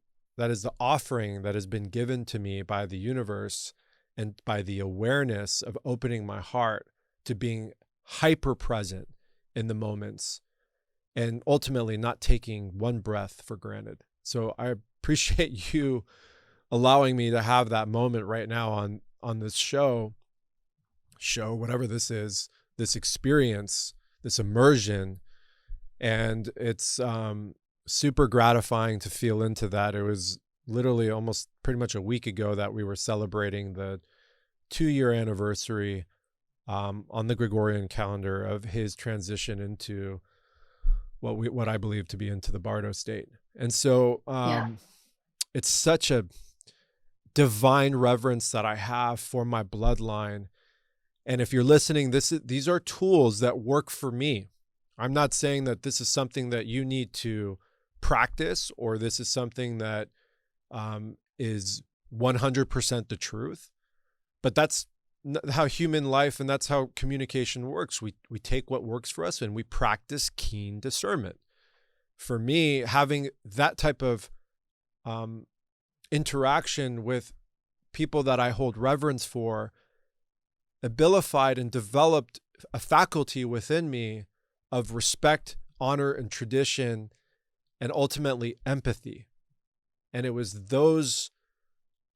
offering that has been given to me by the universe, and by the awareness of opening my heart to being hyper present in the moments, and ultimately not taking one breath for granted. So I appreciate you allowing me to have that moment right now on this show, whatever this is, this experience, this immersion. And it's super gratifying to feel into that. It was literally almost pretty much a week ago that we were celebrating the 2-year anniversary on the Gregorian calendar of his transition into what I believe to be into the Bardo state. And so it's such a divine reverence that I have for my bloodline. And if you're listening, these are tools that work for me. I'm not saying that this is something that you need to practice, or this is something that is 100% the truth, but that's how human life and that's how communication works. We take what works for us and we practice keen discernment. For me, having that type of interaction with people that I hold reverence for abilified and developed a faculty within me of respect, honor, and tradition, and ultimately empathy. And it was those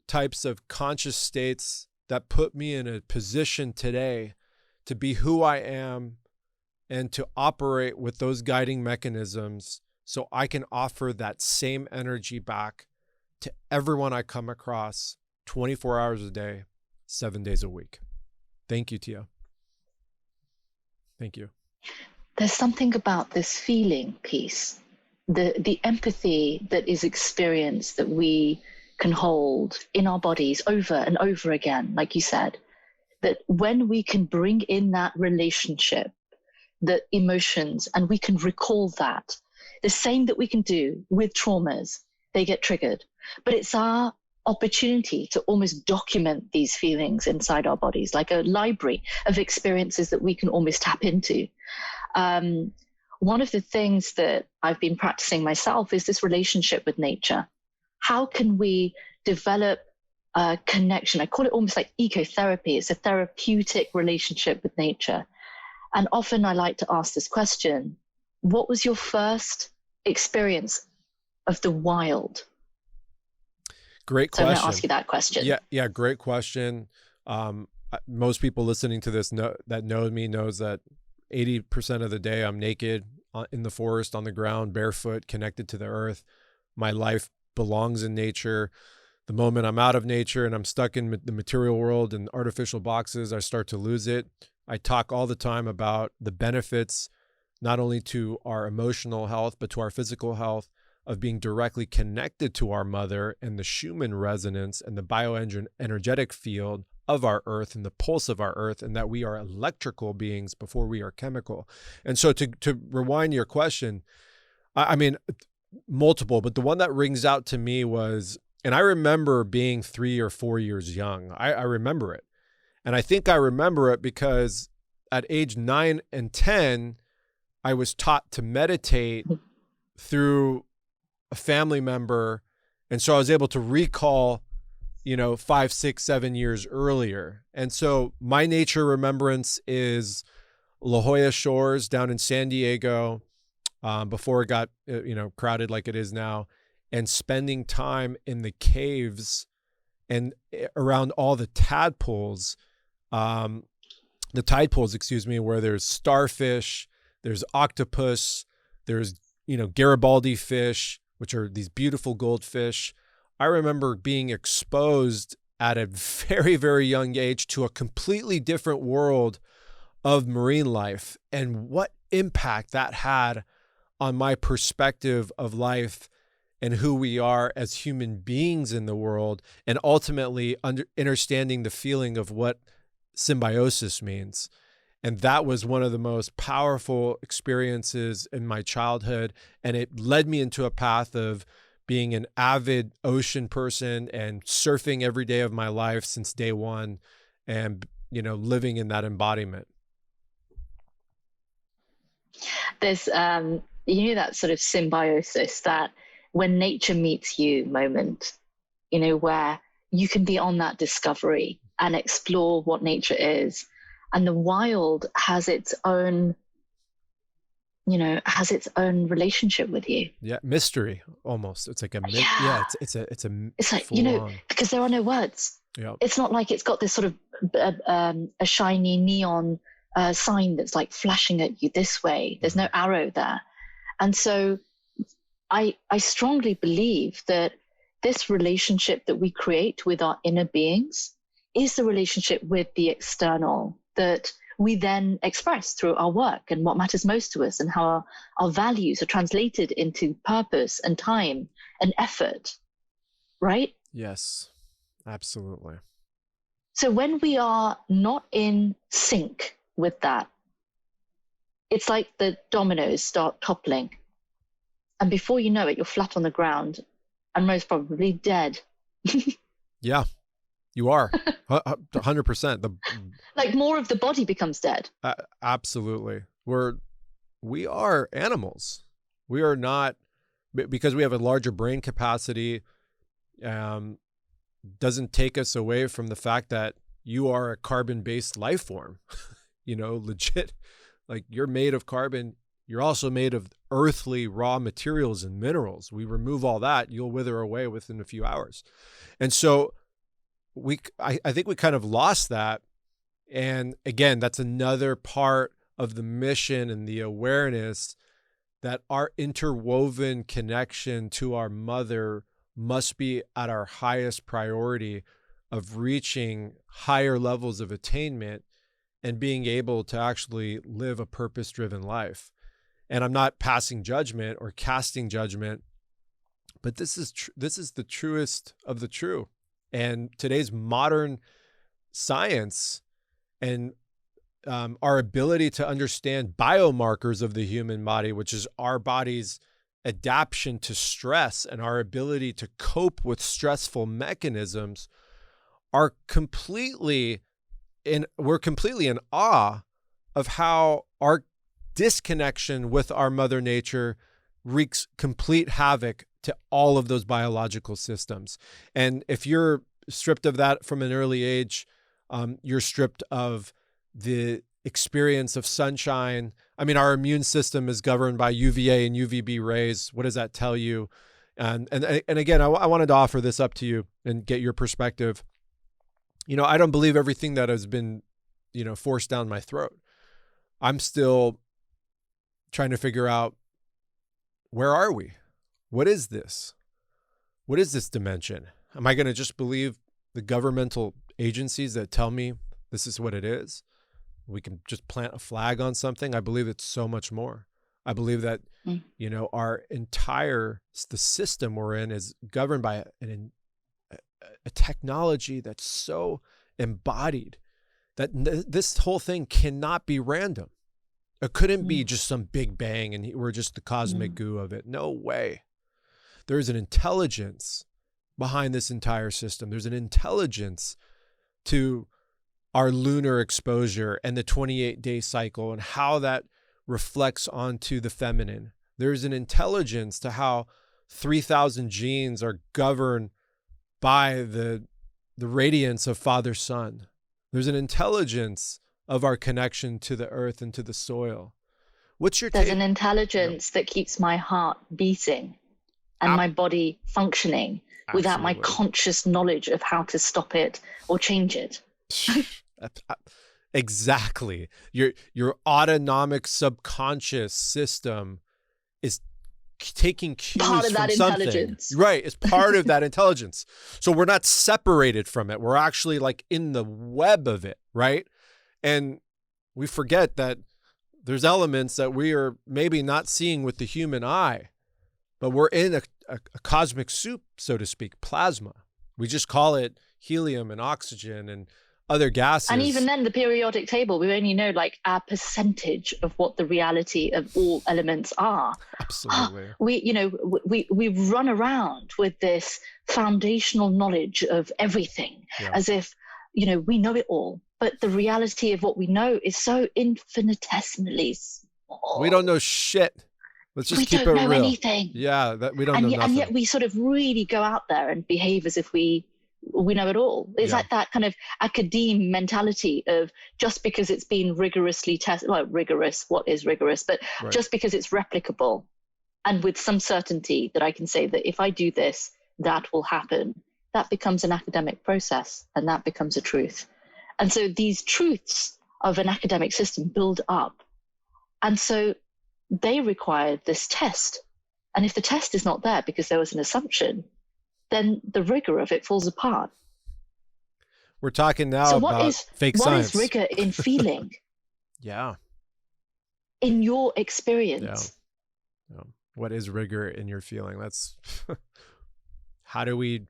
types of conscious states that put me in a position today to be who I am and to operate with those guiding mechanisms so I can offer that same energy back to everyone I come across 24 hours a day, 7 days a week. Thank you, Tia. Thank you. There's something about this feeling piece, the empathy that is experienced that we can hold in our bodies over and over again, like you said, that when we can bring in that relationship, the emotions, and we can recall that, the same that we can do with traumas, they get triggered. But it's our opportunity to almost document these feelings inside our bodies, like a library of experiences that we can almost tap into. One of the things that I've been practicing myself is this relationship with nature. How can we develop a connection? I call it almost like ecotherapy. It's a therapeutic relationship with nature. And often I like to ask this question: what was your first experience of the wild? Great question. So I'm going to ask you that question. Yeah, great question. Most people listening to this know me knows that 80% of the day I'm naked in the forest, on the ground, barefoot, connected to the earth. My life belongs in nature. The moment I'm out of nature and I'm stuck in the material world and artificial boxes, I start to lose it. I talk all the time about the benefits, not only to our emotional health, but to our physical health, of being directly connected to our mother and the Schumann resonance and the bioenergetic field of our earth and the pulse of our earth, and that we are electrical beings before we are chemical. And so to rewind your question, I mean, multiple, but the one that rings out to me was, and I remember being 3 or 4 years young. I remember it. And I think I remember it because at age 9 and 10, I was taught to meditate through a family member. And so I was able to recall, 5, 6, 7 years earlier. And so my nature remembrance is La Jolla Shores down in San Diego, before it got, crowded like it is now, and spending time in the caves and around all the tide pools, where there's starfish, there's octopus, there's, Garibaldi fish, which are these beautiful goldfish. I remember being exposed at a very, very young age to a completely different world of marine life, and what impact that had on my perspective of life and who we are as human beings in the world, and ultimately understanding the feeling of what symbiosis means. And that was one of the most powerful experiences in my childhood. And it led me into a path of being an avid ocean person and surfing every day of my life since day one, and, living in that embodiment. There's, that sort of symbiosis, that when nature meets you moment, where you can be on that discovery and explore what nature is. And the wild has its own, relationship with you. Yeah. Mystery almost. It's like it's like, because there are no words. Yeah. It's not like it's got this sort of a shiny neon sign that's like flashing at you this way. There's no arrow there. And so I strongly believe that this relationship that we create with our inner beings is the relationship with the external that we then express through our work and what matters most to us, and how our values are translated into purpose and time and effort, right? Yes, absolutely. So when we are not in sync with that, it's like the dominoes start toppling. And before you know it, you're flat on the ground and most probably dead. Yeah, you are 100%. Like more of the body becomes dead. Absolutely. We are animals. We are not, because we have a larger brain capacity, doesn't take us away from the fact that you are a carbon-based life form, legit. Like, you're made of carbon. You're also made of earthly raw materials and minerals. We remove all that, you'll wither away within a few hours. And so I think we kind of lost that. And again, that's another part of the mission and the awareness that our interwoven connection to our mother must be at our highest priority of reaching higher levels of attainment and being able to actually live a purpose-driven life. And I'm not passing judgment or casting judgment, but this is the truest of the true. And today's modern science and our ability to understand biomarkers of the human body, which is our body's adaptation to stress and our ability to cope with stressful mechanisms, are we're completely in awe of how our disconnection with our mother nature wreaks complete havoc to all of those biological systems. And if you're stripped of that from an early age, you're stripped of the experience of sunshine. I mean, our immune system is governed by UVA and UVB rays. What does that tell you? And again, I wanted to offer this up to you and get your perspective. I don't believe everything that has been, forced down my throat. I'm still trying to figure out, where are we? What is this? What is this dimension? Am I going to just believe the governmental agencies that tell me this is what it is? We can just plant a flag on something. I believe it's so much more. I believe that, you know, the system we're in is governed by a technology that's so embodied that this whole thing cannot be random. It couldn't be just some big bang and we're just the cosmic goo of it. No way. There's an intelligence behind this entire system. There's an intelligence to our lunar exposure and the 28-day cycle and how that reflects onto the feminine. There's an intelligence to how 3,000 genes are governed by the radiance of Father Sun. There's an intelligence of our connection to the earth and to the soil. What's your There's take? an intelligence that keeps my heart beating and my body functioning without my conscious knowledge of how to stop it or change it. Exactly. Your autonomic subconscious system is taking cues part of from that something. Intelligence. Right. It's part of that intelligence. So we're not separated from it. We're actually like in the web of it. Right. And we forget that there's elements that we are maybe not seeing with the human eye, but we're in a cosmic soup, so to speak, plasma. We just call it helium and oxygen and other gases. And even then, the periodic table, we only know like a percentage of what the reality of all elements are. Absolutely. We run around with this foundational knowledge of everything as if, we know it all. But the reality of what we know is so infinitesimally small. We don't know shit. Let's just keep it real. We don't know anything. Yeah, we don't know nothing. And yet we sort of really go out there and behave as if we know it all. It's like that kind of academe mentality of just because it's been rigorously tested, well, rigorous, what is rigorous, but just because it's replicable and with some certainty that I can say that if I do this, that will happen, that becomes an academic process and that becomes a truth. And so these truths of an academic system build up. And so they require this test. And if the test is not there because there was an assumption, then the rigor of it falls apart. We're talking now about fake science. What is rigor in feeling? In your experience? Yeah. What is rigor in your feeling? That's how do we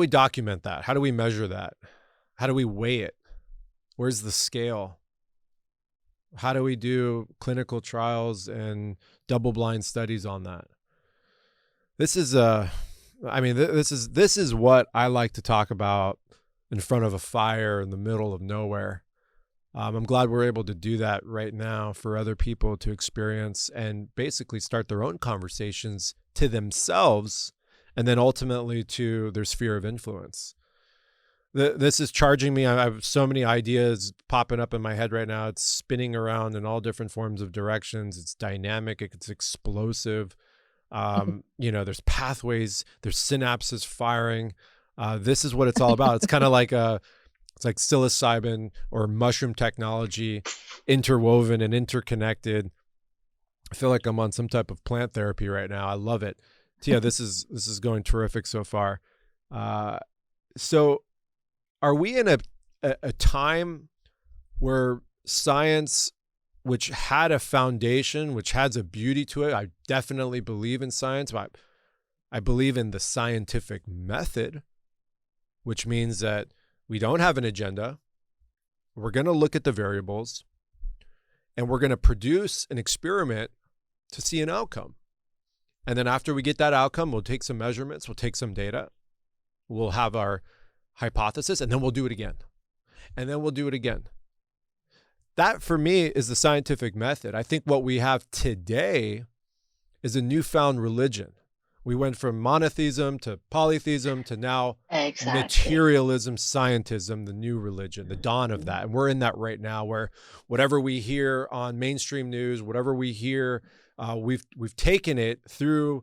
document that? How do we measure that? How do we weigh it? Where's the scale? How do we do clinical trials and double-blind studies on that? This is what I like to talk about in front of a fire in the middle of nowhere. I'm glad we're able to do that right now for other people to experience and basically start their own conversations to themselves and then ultimately to their sphere of influence. This is charging me. I have so many ideas popping up in my head right now. It's spinning around in all different forms of directions. It's dynamic. It's explosive. There's pathways, there's synapses firing. This is what it's all about. It's kind of like it's like psilocybin or mushroom technology interwoven and interconnected. I feel like I'm on some type of plant therapy right now. I love it. Tia, this is going terrific so far. So are we in a time where science, which had a foundation, which has a beauty to it? I definitely believe in science, but I believe in the scientific method, which means that we don't have an agenda. We're going to look at the variables and we're going to produce an experiment to see an outcome. And then after we get that outcome, we'll take some measurements, we'll take some data, we'll have our hypothesis, and then we'll do it again. And then we'll do it again. That, for me, is the scientific method. I think what we have today is a newfound religion. We went from monotheism to polytheism to now materialism, scientism, the new religion, the dawn of that. And we're in that right now where whatever we hear on mainstream news, whatever we hear, we've taken it through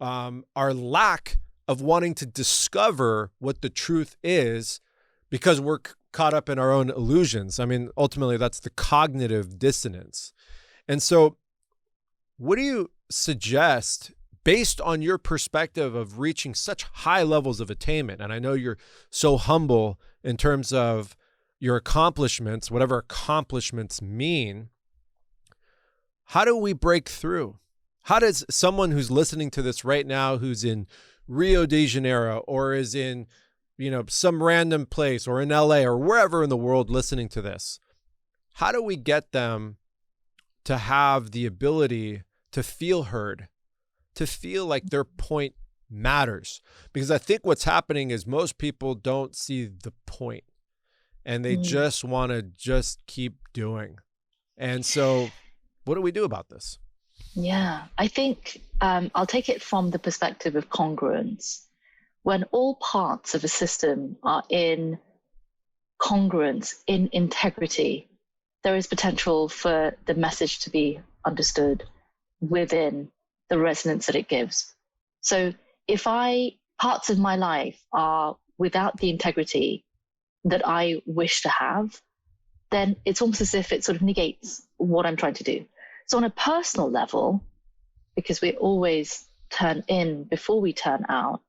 our lack of wanting to discover what the truth is because we're caught up in our own illusions. I mean, ultimately, that's the cognitive dissonance. And so what do you suggest based on your perspective of reaching such high levels of attainment, and I know you're so humble in terms of your accomplishments, whatever accomplishments mean, how do we break through? How does someone who's listening to this right now, who's in Rio de Janeiro or is in, some random place or in LA or wherever in the world listening to this, how do we get them to have the ability to feel heard, to feel like their point matters? Because I think what's happening is most people don't see the point and they just want to just keep doing. And so what do we do about this? Yeah, I think I'll take it from the perspective of congruence. When all parts of a system are in congruence, in integrity, there is potential for the message to be understood within the resonance that it gives. So if parts of my life are without the integrity that I wish to have, then it's almost as if it sort of negates what I'm trying to do. So on a personal level, because we always turn in before we turn out,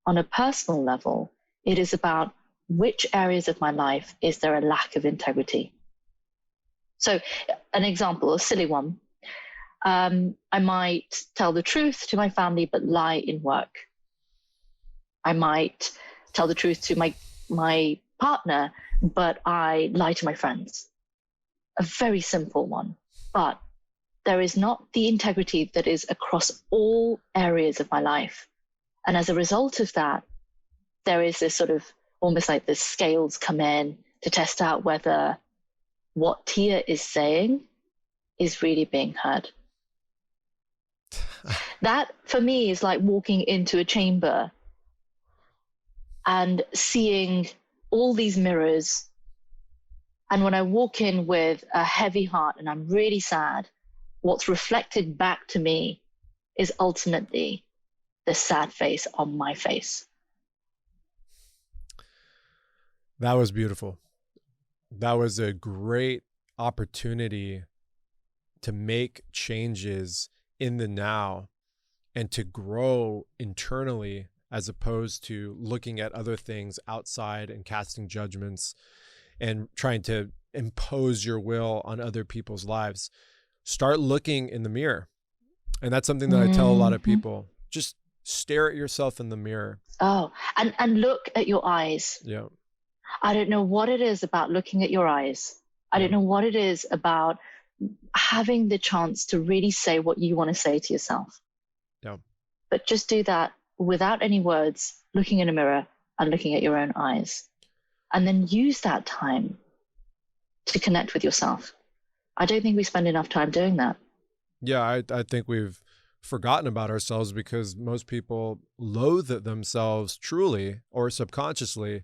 on a personal level, it is about which areas of my life is there a lack of integrity. So an example, a silly one, I might tell the truth to my family but lie in work. I might tell the truth to my partner but I lie to my friends. A very simple one, but there is not the integrity that is across all areas of my life. And as a result of that, there is this sort of almost like the scales come in to test out whether what Tia is saying is really being heard. That for me is like walking into a chamber and seeing all these mirrors. And when I walk in with a heavy heart and I'm really sad, what's reflected back to me is ultimately the sad face on my face. That was beautiful. That was a great opportunity to make changes in the now and to grow internally, as opposed to looking at other things outside and casting judgments and trying to impose your will on other people's lives. Start looking in the mirror. And that's something that I tell a lot of people. Just stare at yourself in the mirror. Oh, and look at your eyes. Yeah. I don't know what it is about looking at your eyes. I don't know what it is about having the chance to really say what you want to say to yourself. Yeah. But just do that without any words, looking in a mirror and looking at your own eyes. And then use that time to connect with yourself. I don't think we spend enough time doing that. Yeah, I think we've forgotten about ourselves because most people loathe themselves truly or subconsciously.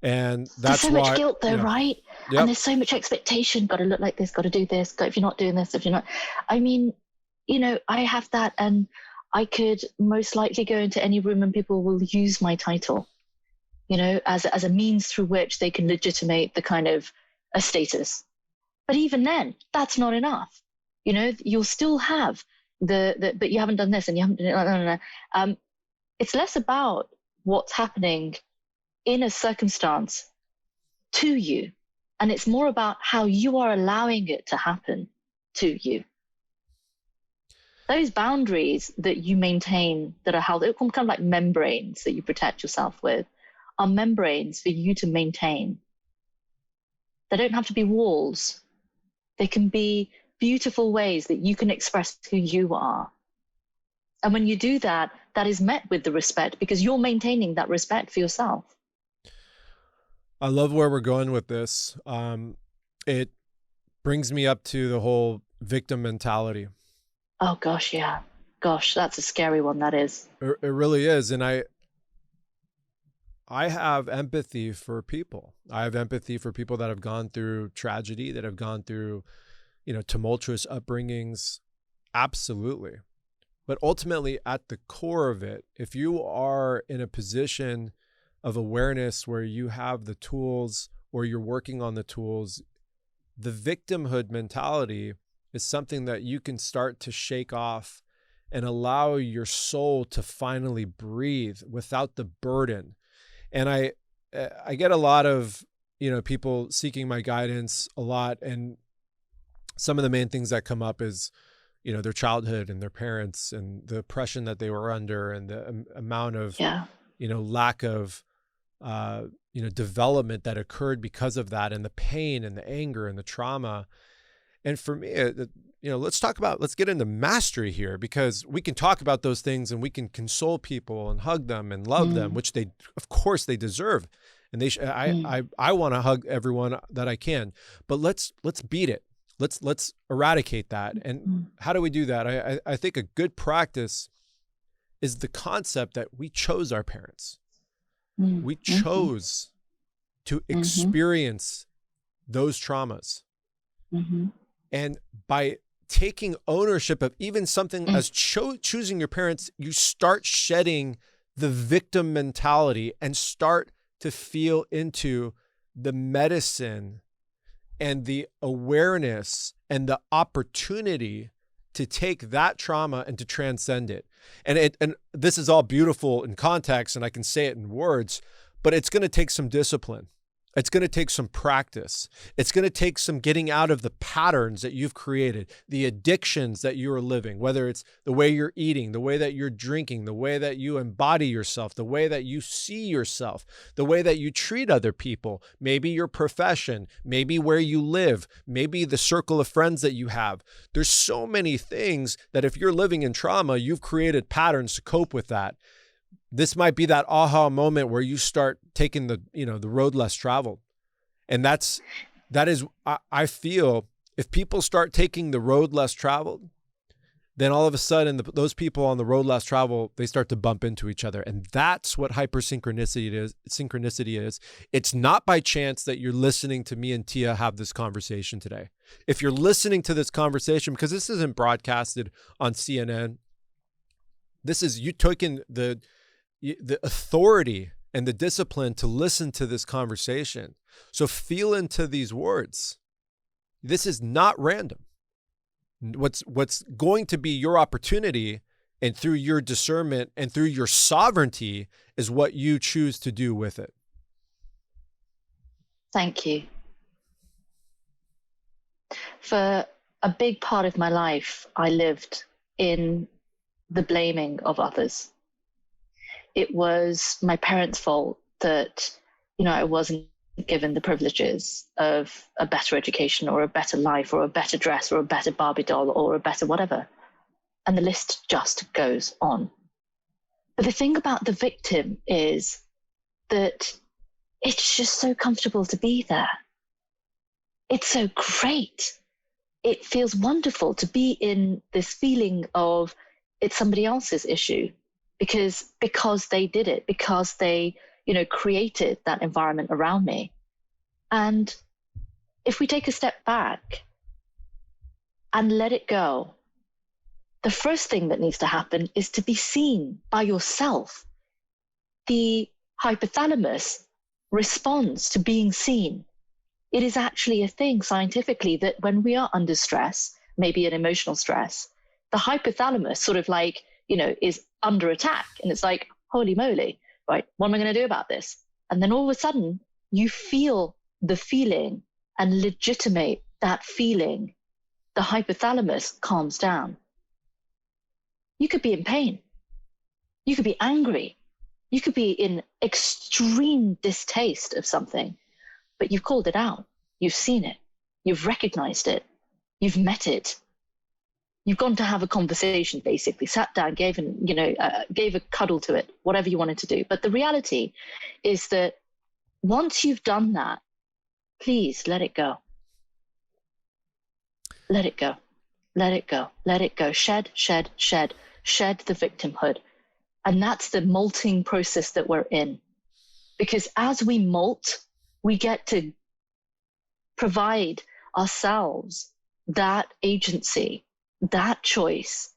And that's there's so much guilt though, right? Yep. And there's so much expectation. Got to look like this, got to do this. If you're not doing this, if you're not, I mean, I have that, and I could most likely go into any room and people will use my title, as a means through which they can legitimate the kind of a status. But even then, that's not enough. You'll still have but you haven't done this and you haven't done it. It's less about what's happening in a circumstance to you, and it's more about how you are allowing it to happen to you. Those boundaries that you maintain that are held, kind of like membranes that you protect yourself with, are membranes for you to maintain. They don't have to be walls. They can be beautiful ways that you can express who you are. And when you do that, that is met with the respect because you're maintaining that respect for yourself. I love where we're going with this. It brings me up to the whole victim mentality. Oh, gosh, yeah. Gosh, that's a scary one, that is. It really is. And I have empathy for people. I have empathy for people that have gone through tragedy, that have gone through, tumultuous upbringings. Absolutely. But ultimately, at the core of it, if you are in a position of awareness where you have the tools or you're working on the tools, the victimhood mentality is something that you can start to shake off and allow your soul to finally breathe without the burden. And I get a lot of, people seeking my guidance a lot. And some of the main things that come up is, their childhood and their parents and the oppression that they were under and the amount of, lack of, development that occurred because of that, and the pain and the anger and the trauma. And for me, let's get into mastery here, because we can talk about those things and we can console people and hug them and love them, which of course they deserve. And I want to hug everyone that I can, but let's beat it. Let's eradicate that. And how do we do that? I think a good practice is the concept that we chose our parents. We chose to experience those traumas. And by taking ownership of even something as choosing your parents, you start shedding the victim mentality and start to feel into the medicine and the awareness and the opportunity to take that trauma and to transcend it. And this is all beautiful in context, and I can say it in words, but it's going to take some discipline. It's going to take some practice. It's going to take some getting out of the patterns that you've created, the addictions that you are living, whether it's the way you're eating, the way that you're drinking, the way that you embody yourself, the way that you see yourself, the way that you treat other people, maybe your profession, maybe where you live, maybe the circle of friends that you have. There's so many things that if you're living in trauma, you've created patterns to cope with that. This might be that aha moment where you start taking the road less traveled. And I feel if people start taking the road less traveled, then all of a sudden those people on the road less traveled, they start to bump into each other. And that's what hypersynchronicity is. It's not by chance that you're listening to me and Tia have this conversation today. If you're listening to this conversation, because this isn't broadcasted on CNN, this is you taking the authority and the discipline to listen to this conversation. So feel into these words. This is not random. What's going to be your opportunity, and through your discernment and through your sovereignty, is what you choose to do with it. Thank you. For a big part of my life, I lived in the blaming of others. It was my parents' fault that, I wasn't given the privileges of a better education or a better life or a better dress or a better Barbie doll or a better whatever. And the list just goes on. But the thing about the victim is that it's just so comfortable to be there. It's so great. It feels wonderful to be in this feeling of it's somebody else's issue. Because they did it, because they, created that environment around me. And if we take a step back and let it go, the first thing that needs to happen is to be seen by yourself. The hypothalamus responds to being seen. It is actually a thing scientifically that when we are under stress, maybe an emotional stress, the hypothalamus sort of is under attack. And it's like, holy moly, right? What am I going to do about this? And then all of a sudden you feel the feeling and legitimate that feeling. The hypothalamus calms down. You could be in pain. You could be angry. You could be in extreme distaste of something, but you've called it out. You've seen it. You've recognized it. You've met it. You've gone to have a conversation, basically, sat down, gave a cuddle to it, whatever you wanted to do. But the reality is that once you've done that, please let it go. Let it go. Let it go. Let it go. Shed the victimhood. And that's the molting process that we're in. Because as we molt, we get to provide ourselves that agency, that choice,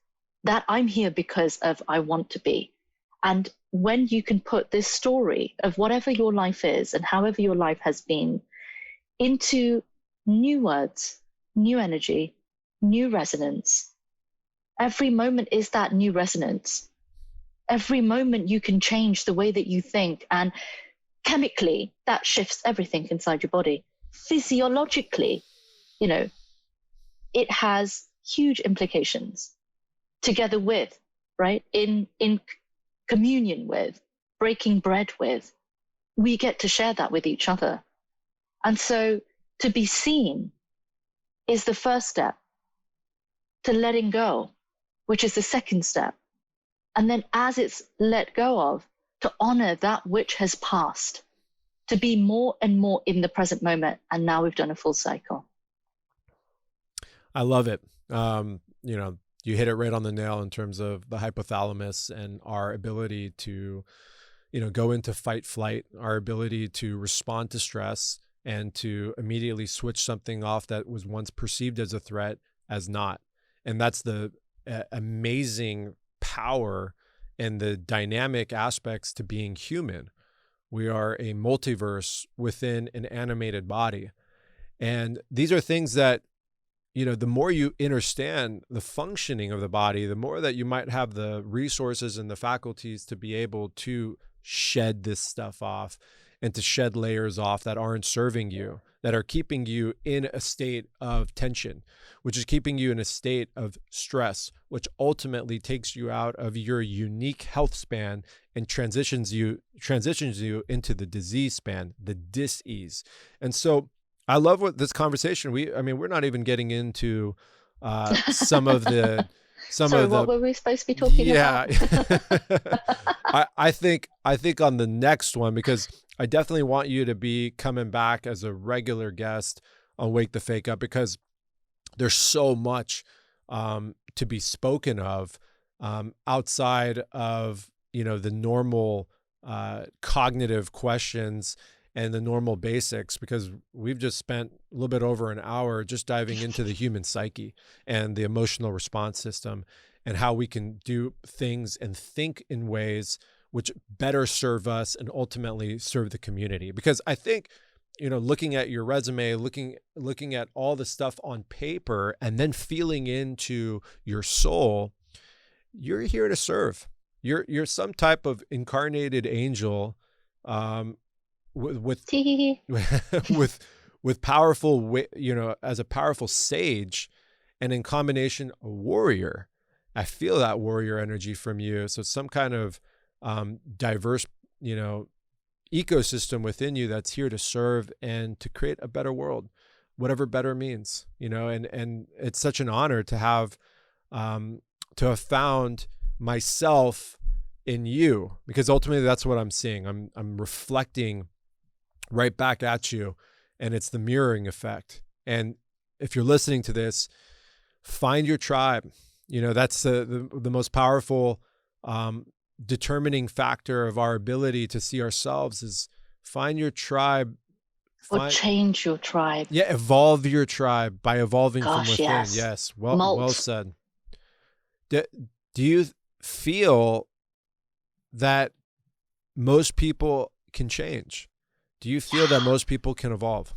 that I'm here because of I want to be. And when you can put this story of whatever your life is and however your life has been into new words, new energy, new resonance, Every moment is that new resonance. Every moment you can change the way that you think, and chemically that shifts everything inside your body. Physiologically, you know, it has huge implications, together with, right, in communion with, breaking bread with, we get to share that with each other. And so to be seen is the first step to letting go, which is the second step. And then as it's let go of, to honor that which has passed, to be more and more in the present moment. And now we've done a full cycle. I love it. You know, you hit it right on the nail in terms of the hypothalamus and our ability to, you know, go into fight flight, our ability to respond to stress and to immediately switch something off that was once perceived as a threat as not. And that's the amazing power and the dynamic aspects to being human. We are a multiverse within an animated body. And these are things that, you know, the more you understand the functioning of the body, the more that you might have the resources and the faculties to be able to shed this stuff off and to shed layers off that aren't serving you, that are keeping you in a state of tension, which is keeping you in a state of stress, which ultimately takes you out of your unique health span and transitions you into the disease span, the dis-ease. And so I love what this conversation, we're not even getting into some of the what were we supposed to be talking about? I think on the next one, because I definitely want you to be coming back as a regular guest on Wake the Fake Up, because there's so much to be spoken of outside of, you know, the normal cognitive questions and the normal basics, because we've just spent a little bit over an hour just diving into the human psyche and the emotional response system and how we can do things and think in ways which better serve us and ultimately serve the community. Because I think, you know, looking at your resume, looking at all the stuff on paper and then feeling into your soul, you're here to serve. You're some type of incarnated angel, with powerful, you know, as a powerful sage, and in combination a warrior. I feel that warrior energy from you. So some kind of diverse, you know, ecosystem within you that's here to serve and to create a better world, whatever better means, you know. And it's such an honor to have found myself in you, because ultimately that's what I'm seeing. I'm reflecting right back at you, and it's the mirroring effect. And if you're listening to this, find your tribe. You know, that's the most powerful determining factor of our ability to see ourselves is find your tribe. Or change your tribe. Yeah, evolve your tribe by evolving from within. Yes. Well said. Do you feel that most people can change? Do you feel that most people can evolve?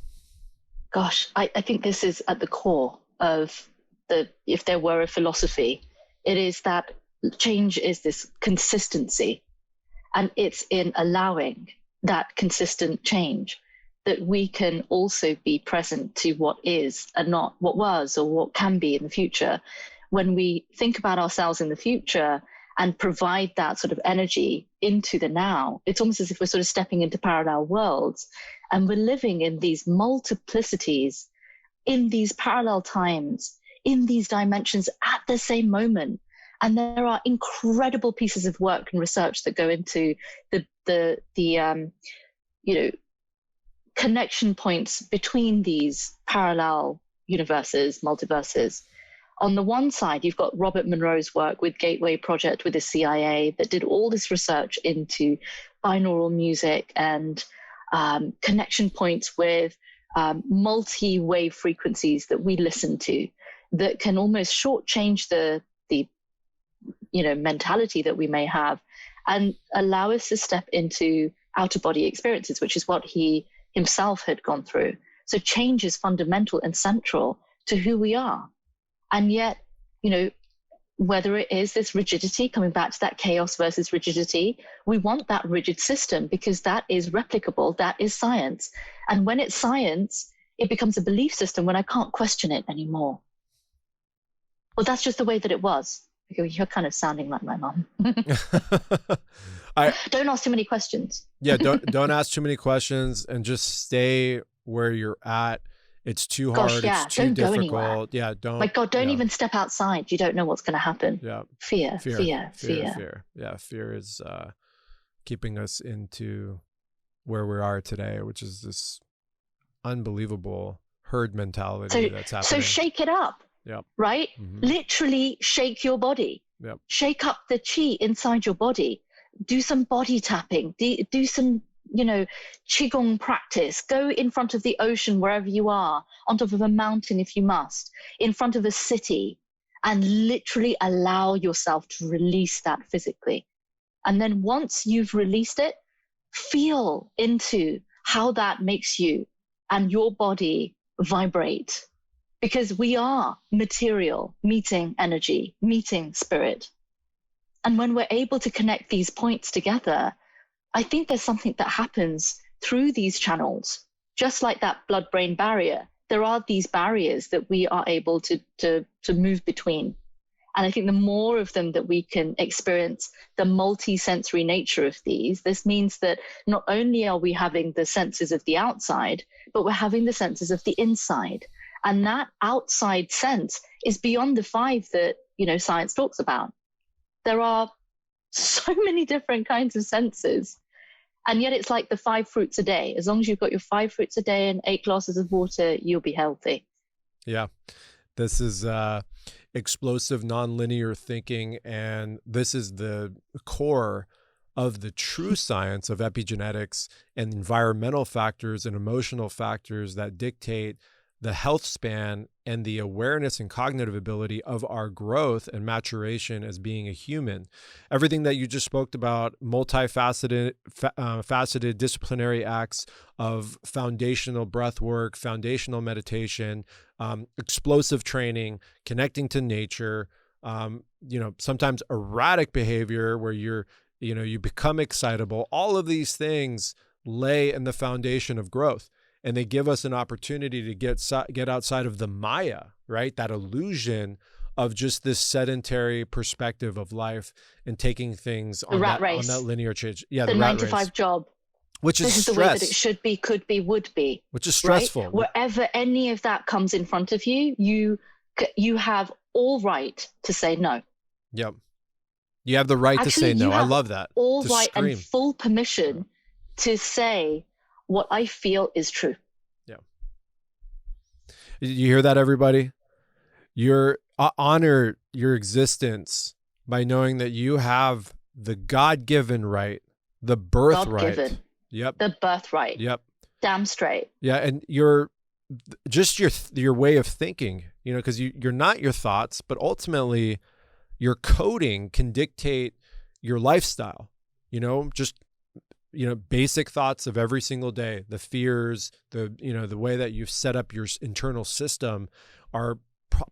Gosh, I think this is at the core of if there were a philosophy, it is that change is this consistency. And it's in allowing that consistent change that we can also be present to what is and not what was or what can be in the future. When we think about ourselves in the future and provide that sort of energy into the now, it's almost as if we're sort of stepping into parallel worlds, and we're living in these multiplicities, in these parallel times, in these dimensions at the same moment. And there are incredible pieces of work and research that go into the you know, connection points between these parallel universes, multiverses. On the one side, you've got Robert Monroe's work with Gateway Project with the CIA that did all this research into binaural music and connection points with multi-wave frequencies that we listen to that can almost shortchange the you know, mentality that we may have and allow us to step into out-of-body experiences, which is what he himself had gone through. So change is fundamental and central to who we are. And yet, you know, whether it is this rigidity, coming back to that chaos versus rigidity, we want that rigid system because that is replicable, that is science. And when it's science, it becomes a belief system when I can't question it anymore. Well, that's just the way that it was. You're kind of sounding like my mom. Don't ask too many questions. Yeah, don't ask too many questions and just stay where you're at. It's too hard. Yeah, it's too difficult. Go anywhere. Yeah, don't. Like, God, don't even step outside. You don't know what's going to happen. Yeah. Fear. Yeah, fear is keeping us into where we are today, which is this unbelievable herd mentality that's happening. So shake it up. Yeah. Right? Mm-hmm. Literally shake your body. Yep. Shake up the chi inside your body. Do some body tapping. Do some, qigong practice. Go in front of the ocean wherever you are, on top of a mountain if you must, in front of a city, and literally allow yourself to release that physically. And then once you've released it, feel into how that makes you and your body vibrate. Because we are material meeting energy, meeting spirit. And when we're able to connect these points together, I think there's something that happens through these channels, just like that blood-brain barrier. There are these barriers that we are able to move between. And I think the more of them that we can experience the multi-sensory nature of these, this means that not only are we having the senses of the outside, but we're having the senses of the inside. And that outside sense is beyond the 5 that, science talks about. There are so many different kinds of senses. And yet it's like the 5 fruits a day. As long as you've got your 5 fruits a day and 8 glasses of water, you'll be healthy. Yeah. This is explosive nonlinear thinking. And this is the core of the true science of epigenetics and environmental factors and emotional factors that dictate the health span and the awareness and cognitive ability of our growth and maturation as being a human. Everything that you just spoke about, multifaceted, faceted disciplinary acts of foundational breath work, foundational meditation, explosive training, connecting to nature, sometimes erratic behavior where you become excitable. All of these things lay in the foundation of growth. And they give us an opportunity to get outside of the Maya, right? That illusion of just this sedentary perspective of life and taking things on that linear change. Yeah, the 9 to 5 job. Which is this is the way that it should be, could be, would be. Which is stressful. Right? Wherever any of that comes in front of you, you have all right to say no. Yep. You have the right to say no. I love that. All right and full permission to say what I feel is true. Yeah. You hear that, everybody? Honor your existence by knowing that you have the God-given right, the birthright. God-given. Yep. The birthright. Yep. Damn straight. Yeah, and your way of thinking, because you're not your thoughts, but ultimately your coding can dictate your lifestyle. Basic thoughts of every single day, the fears, the way that you've set up your internal system are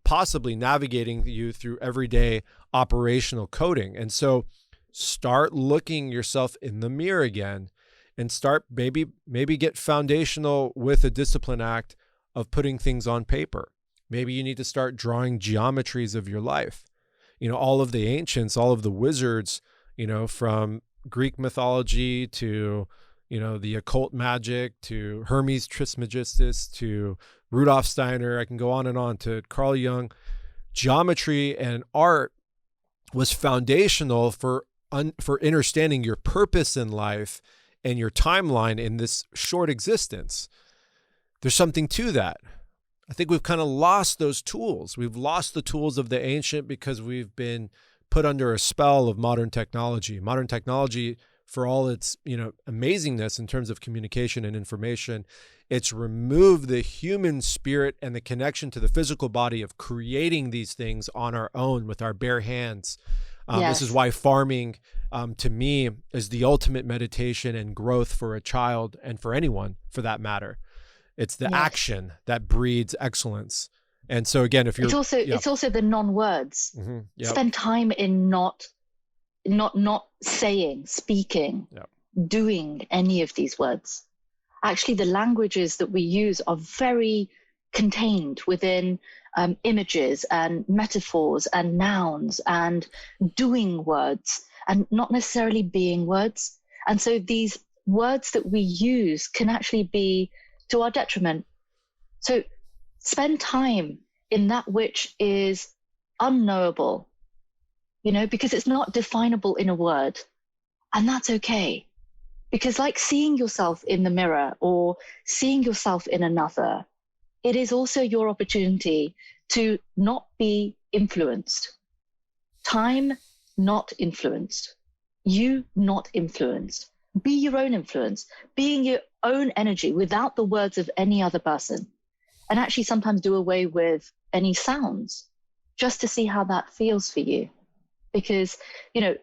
possibly navigating you through everyday operational coding. And so start looking yourself in the mirror again and start maybe get foundational with a discipline act of putting things on paper. Maybe you need to start drawing geometries of your life. All of the ancients, all of the wizards, from Greek mythology to, the occult magic to Hermes Trismegistus to Rudolf Steiner, I can go on and on, to Carl Jung. Geometry and art was foundational for understanding your purpose in life and your timeline in this short existence. There's something to that. I think we've kind of lost those tools. We've lost the tools of the ancient because we've been put under a spell of modern technology. Modern technology, for all its, amazingness in terms of communication and information, it's removed the human spirit and the connection to the physical body of creating these things on our own with our bare hands. Yes. This is why farming, to me, is the ultimate meditation and growth for a child and for anyone, for that matter. It's the action that breeds excellence. And so again, if you're, it's also the non-words. Yep. Spend time in not saying, speaking, Yep. doing any of these words. Actually, the languages that we use are very contained within images and metaphors and nouns and doing words, and not necessarily being words. And so these words that we use can actually be to our detriment. So spend time in that which is unknowable, because it's not definable in a word. And that's okay. Because like seeing yourself in the mirror or seeing yourself in another, it is also your opportunity to not be influenced. Time not influenced. You not influenced. Be your own influence. Being your own energy without the words of any other person. And actually sometimes do away with any sounds just to see how that feels for you. Because,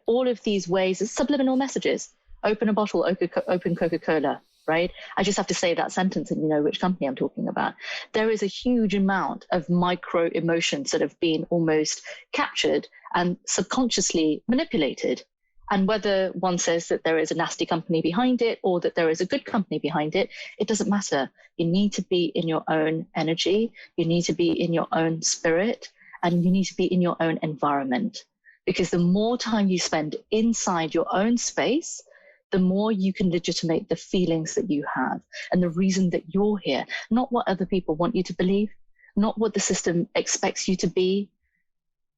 all of these ways, it's subliminal messages. Open a bottle, open Coca-Cola, right? I just have to say that sentence and you know which company I'm talking about. There is a huge amount of micro emotions that have been almost captured and subconsciously manipulated. And whether one says that there is a nasty company behind it or that there is a good company behind it, it doesn't matter. You need to be in your own energy. You need to be in your own spirit, and you need to be in your own environment. Because the more time you spend inside your own space, the more you can legitimate the feelings that you have and the reason that you're here, not what other people want you to believe, not what the system expects you to be,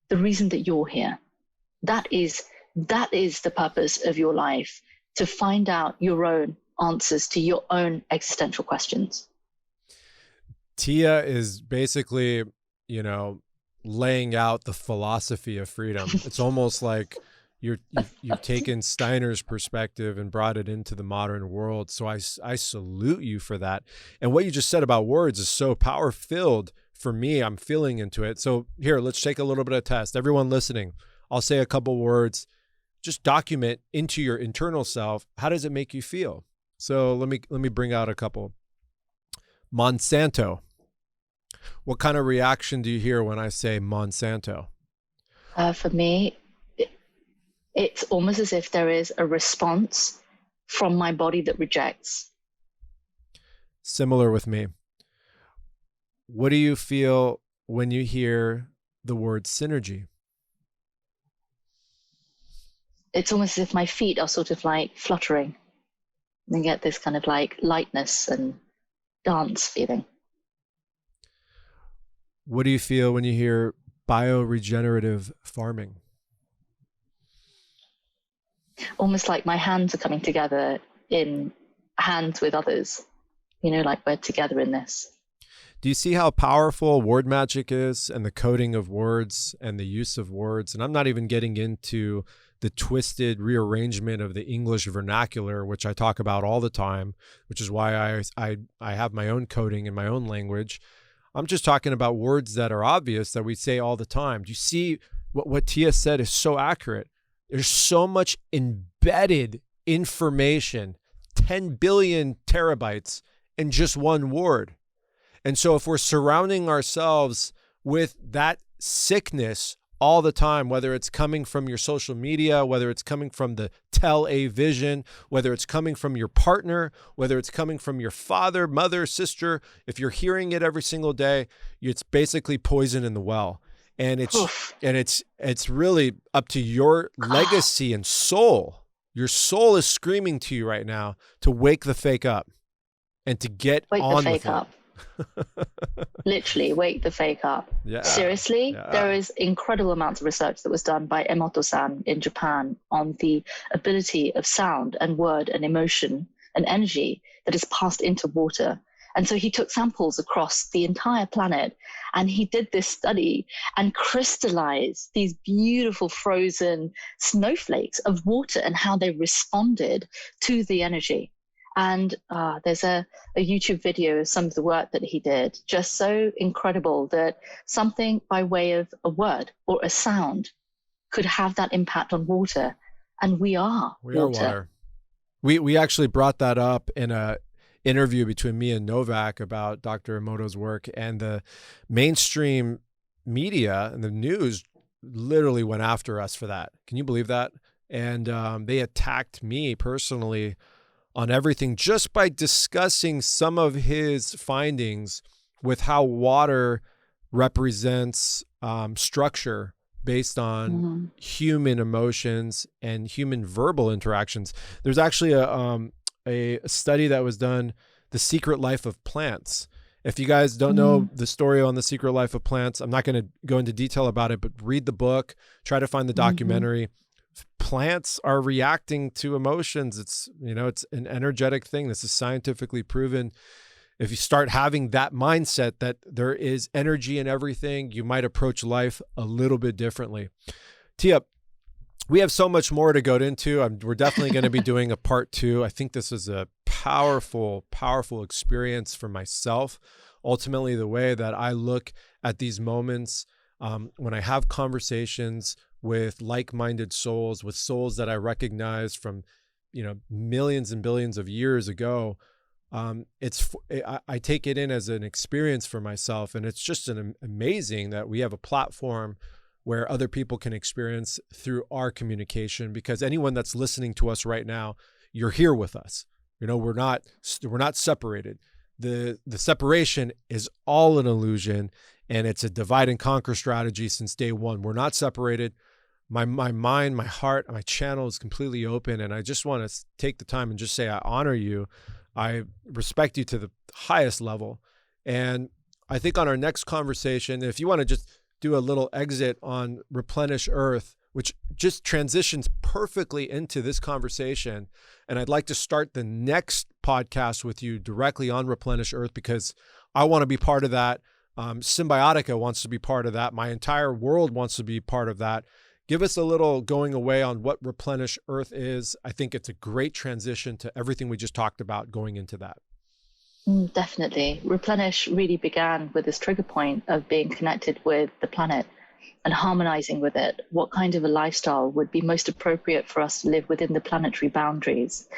the reason that you're here. That is the purpose of your life, to find out your own answers to your own existential questions. Tia is basically, laying out the philosophy of freedom. It's almost like you've taken Steiner's perspective and brought it into the modern world. So I salute you for that. And what you just said about words is so power filled for me. I'm feeling into it. So here, let's take a little bit of test. Everyone listening, I'll say a couple words. Just document into your internal self. How does it make you feel? So let me bring out a couple. Monsanto. What kind of reaction do you hear when I say Monsanto? For me, it's almost as if there is a response from my body that rejects. Similar with me. What do you feel when you hear the word synergy? It's almost as if my feet are sort of like fluttering and get this kind of like lightness and dance feeling. What do you feel when you hear bioregenerative farming? Almost like my hands are coming together in hands with others, like we're together in this. Do you see how powerful word magic is and the coding of words and the use of words? And I'm not even getting into the twisted rearrangement of the English vernacular, which I talk about all the time, which is why I have my own coding in my own language. I'm just talking about words that are obvious that we say all the time. Do you see what Tia said is so accurate? There's so much embedded information, 10 billion terabytes in just one word. And so if we're surrounding ourselves with that sickness all the time, whether it's coming from your social media, whether it's coming from the television, whether it's coming from your partner, whether it's coming from your father, mother, sister, if you're hearing it every single day, it's basically poison in the well. And it's really up to your legacy and soul. Your soul is screaming to you right now to wake the fake up and to get on with it. Literally wake the fake up. Yeah. Seriously, there is incredible amounts of research that was done by Emoto-san in Japan on the ability of sound and word and emotion and energy that is passed into water. And so he took samples across the entire planet and he did this study and crystallized these beautiful frozen snowflakes of water and how they responded to the energy. And there's a YouTube video of some of the work that he did, just so incredible that something by way of a word or a sound could have that impact on water. And we are water. We actually brought that up in interview between me and Novak about Dr. Emoto's work, and the mainstream media and the news literally went after us for that. Can you believe that? And they attacked me personally on everything just by discussing some of his findings with how water represents structure based on human emotions and human verbal interactions. There's actually a study that was done, The Secret Life of Plants. If you guys don't know the story on The Secret Life of Plants, I'm not going to go into detail about it, but read the book, try to find the documentary. Plants are reacting to emotions. It's an energetic thing. This is scientifically proven. If you start having that mindset that there is energy in everything, you might approach life a little bit differently. Tia, we have so much more to go into. We're definitely going to be doing a part 2. I think this is a powerful, powerful experience for myself. Ultimately, the way that I look at these moments when I have conversations with like-minded souls, with souls that I recognize from, millions and billions of years ago, I take it in as an experience for myself. And it's just amazing that we have a platform where other people can experience through our communication, because anyone that's listening to us right now, you're here with us. We're not separated. The separation is all an illusion, and it's a divide and conquer strategy since day one. We're not separated. My mind, my heart, my channel is completely open. And I just want to take the time and just say, I honor you. I respect you to the highest level. And I think on our next conversation, if you want to just do a little exit on Replenish Earth, which just transitions perfectly into this conversation. And I'd like to start the next podcast with you directly on Replenish Earth, because I want to be part of that. Cymbiotika wants to be part of that. My entire world wants to be part of that. Give us a little going away on what Replenish Earth is. I think it's a great transition to everything we just talked about going into that. Definitely. Replenish really began with this trigger point of being connected with the planet and harmonizing with it. What kind of a lifestyle would be most appropriate for us to live within the planetary boundaries?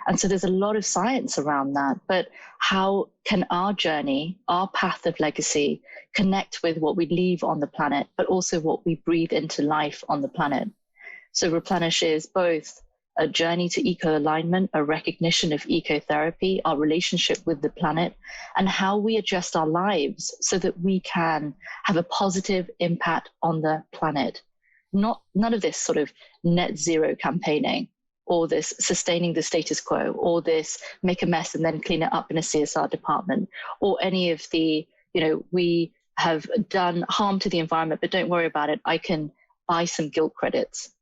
And so there's a lot of science around that. But how can our journey, our path of legacy, connect with what we leave on the planet, but also what we breathe into life on the planet? So Replenish is both a journey to eco-alignment, a recognition of ecotherapy, our relationship with the planet, and how we adjust our lives so that we can have a positive impact on the planet. None of this sort of net zero campaigning, or this sustaining the status quo, or this make a mess and then clean it up in a CSR department, or any of the, we have done harm to the environment, but don't worry about it, I can buy some guilt credits.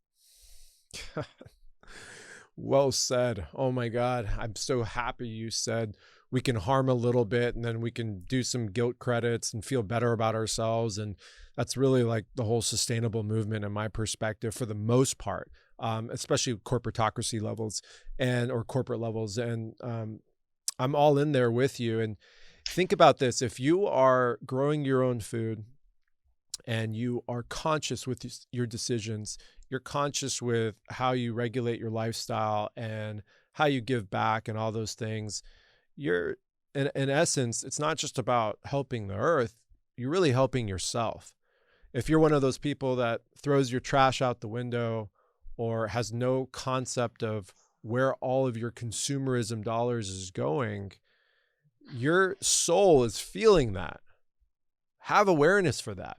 Well said. Oh my God. I'm so happy you said we can harm a little bit and then we can do some guilt credits and feel better about ourselves. And that's really like the whole sustainable movement in my perspective for the most part, especially corporatocracy levels or corporate levels. And I'm all in there with you. And think about this. If you are growing your own food and you are conscious with your decisions, you're conscious with how you regulate your lifestyle and how you give back and all those things, you're in essence, it's not just about helping the earth, you're really helping yourself. If you're one of those people that throws your trash out the window or has no concept of where all of your consumerism dollars is going, your soul is feeling that. Have awareness for that.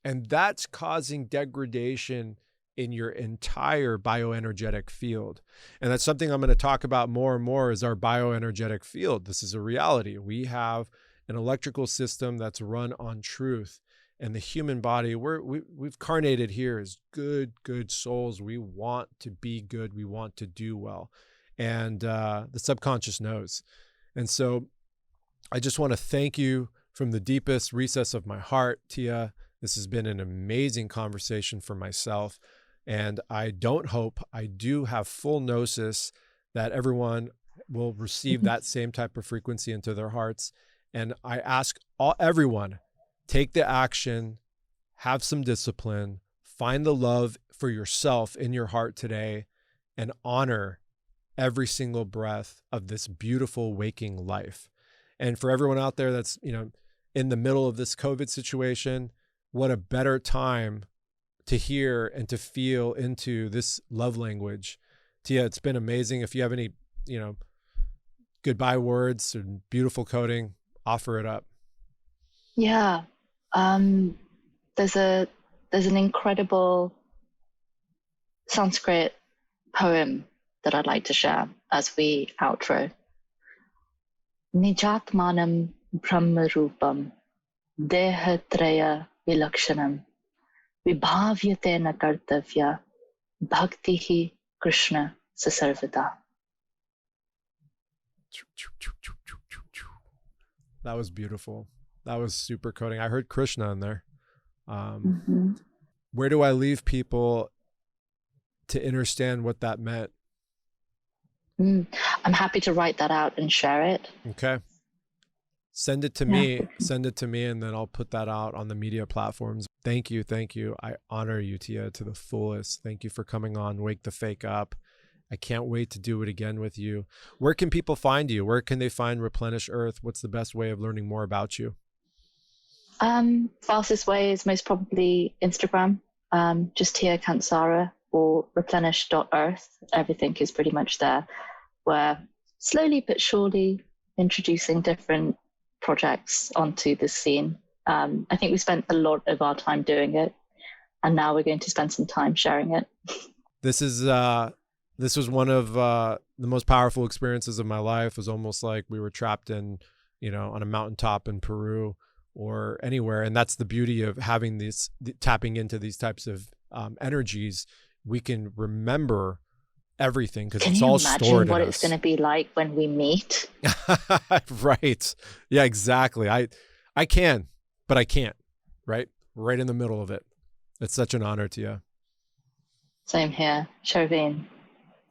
And that's causing degradation in your entire bioenergetic field. And that's something I'm going to talk about more and more is our bioenergetic field. This is a reality. We have an electrical system that's run on truth. And the human body, we've carnated here as good souls. We want to be good. We want to do well. And the subconscious knows. And so I just want to thank you from the deepest recess of my heart, Tia. This has been an amazing conversation for myself. And I do have full gnosis that everyone will receive that same type of frequency into their hearts. And I ask everyone, take the action, have some discipline, find the love for yourself in your heart today, and honor every single breath of this beautiful waking life. And for everyone out there that's, in the middle of this COVID situation, what a better time to hear and to feel into this love language. Tia, it's been amazing. If you have any, goodbye words and beautiful coding, offer it up. Yeah. There's an incredible Sanskrit poem that I'd like to share as we outro. Nijatmanam Brahmarupam Dehatraya Vilakshanam Vibhavyatena Kartavya Bhaktihi Krishna Sasarvada. That was beautiful. That was super coding. I heard Krishna in there. Where do I leave people to understand what that meant? I'm happy to write that out and share it. Okay. Send it to me. Send it to me, and then I'll put that out on the media platforms. Thank you. Thank you. I honor you, Tia, to the fullest. Thank you for coming on Wake the Fake Up. I can't wait to do it again with you. Where can people find you? Where can they find Replenish Earth? What's the best way of learning more about you? Fastest way is most probably Instagram. Just Tia Kansara or replenish.earth. Everything is pretty much there. We're slowly but surely introducing different projects onto the scene. I think we spent a lot of our time doing it, and now we're going to spend some time sharing it. This was one of the most powerful experiences of my life. It was almost like we were trapped in, on a mountaintop in Peru or anywhere. And that's the beauty of having this, tapping into these types of energies. We can remember everything because it's all stored in us. Can you imagine what it's going to be like when we meet? Right. Yeah, exactly. I can, but I can't, right? Right in the middle of it. It's such an honor to you. Same here. Chervin.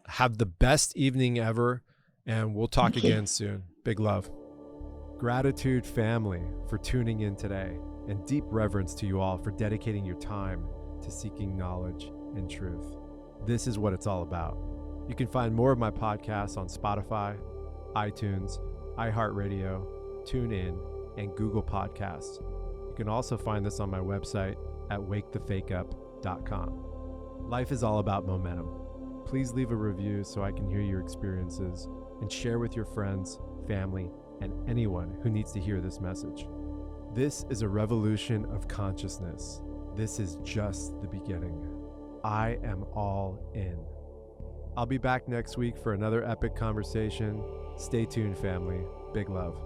Have the best evening ever, and we'll talk again soon. Big love. Gratitude, family, for tuning in today, and deep reverence to you all for dedicating your time to seeking knowledge and truth. This is what it's all about. You can find more of my podcasts on Spotify, iTunes, iHeartRadio, TuneIn, and Google Podcasts. You can also find this on my website at wakethefakeup.com. Life is all about momentum. Please leave a review so I can hear your experiences and share with your friends, family, and anyone who needs to hear this message. This is a revolution of consciousness. This is just the beginning. I am all in. I'll be back next week for another epic conversation. Stay tuned, family. Big love.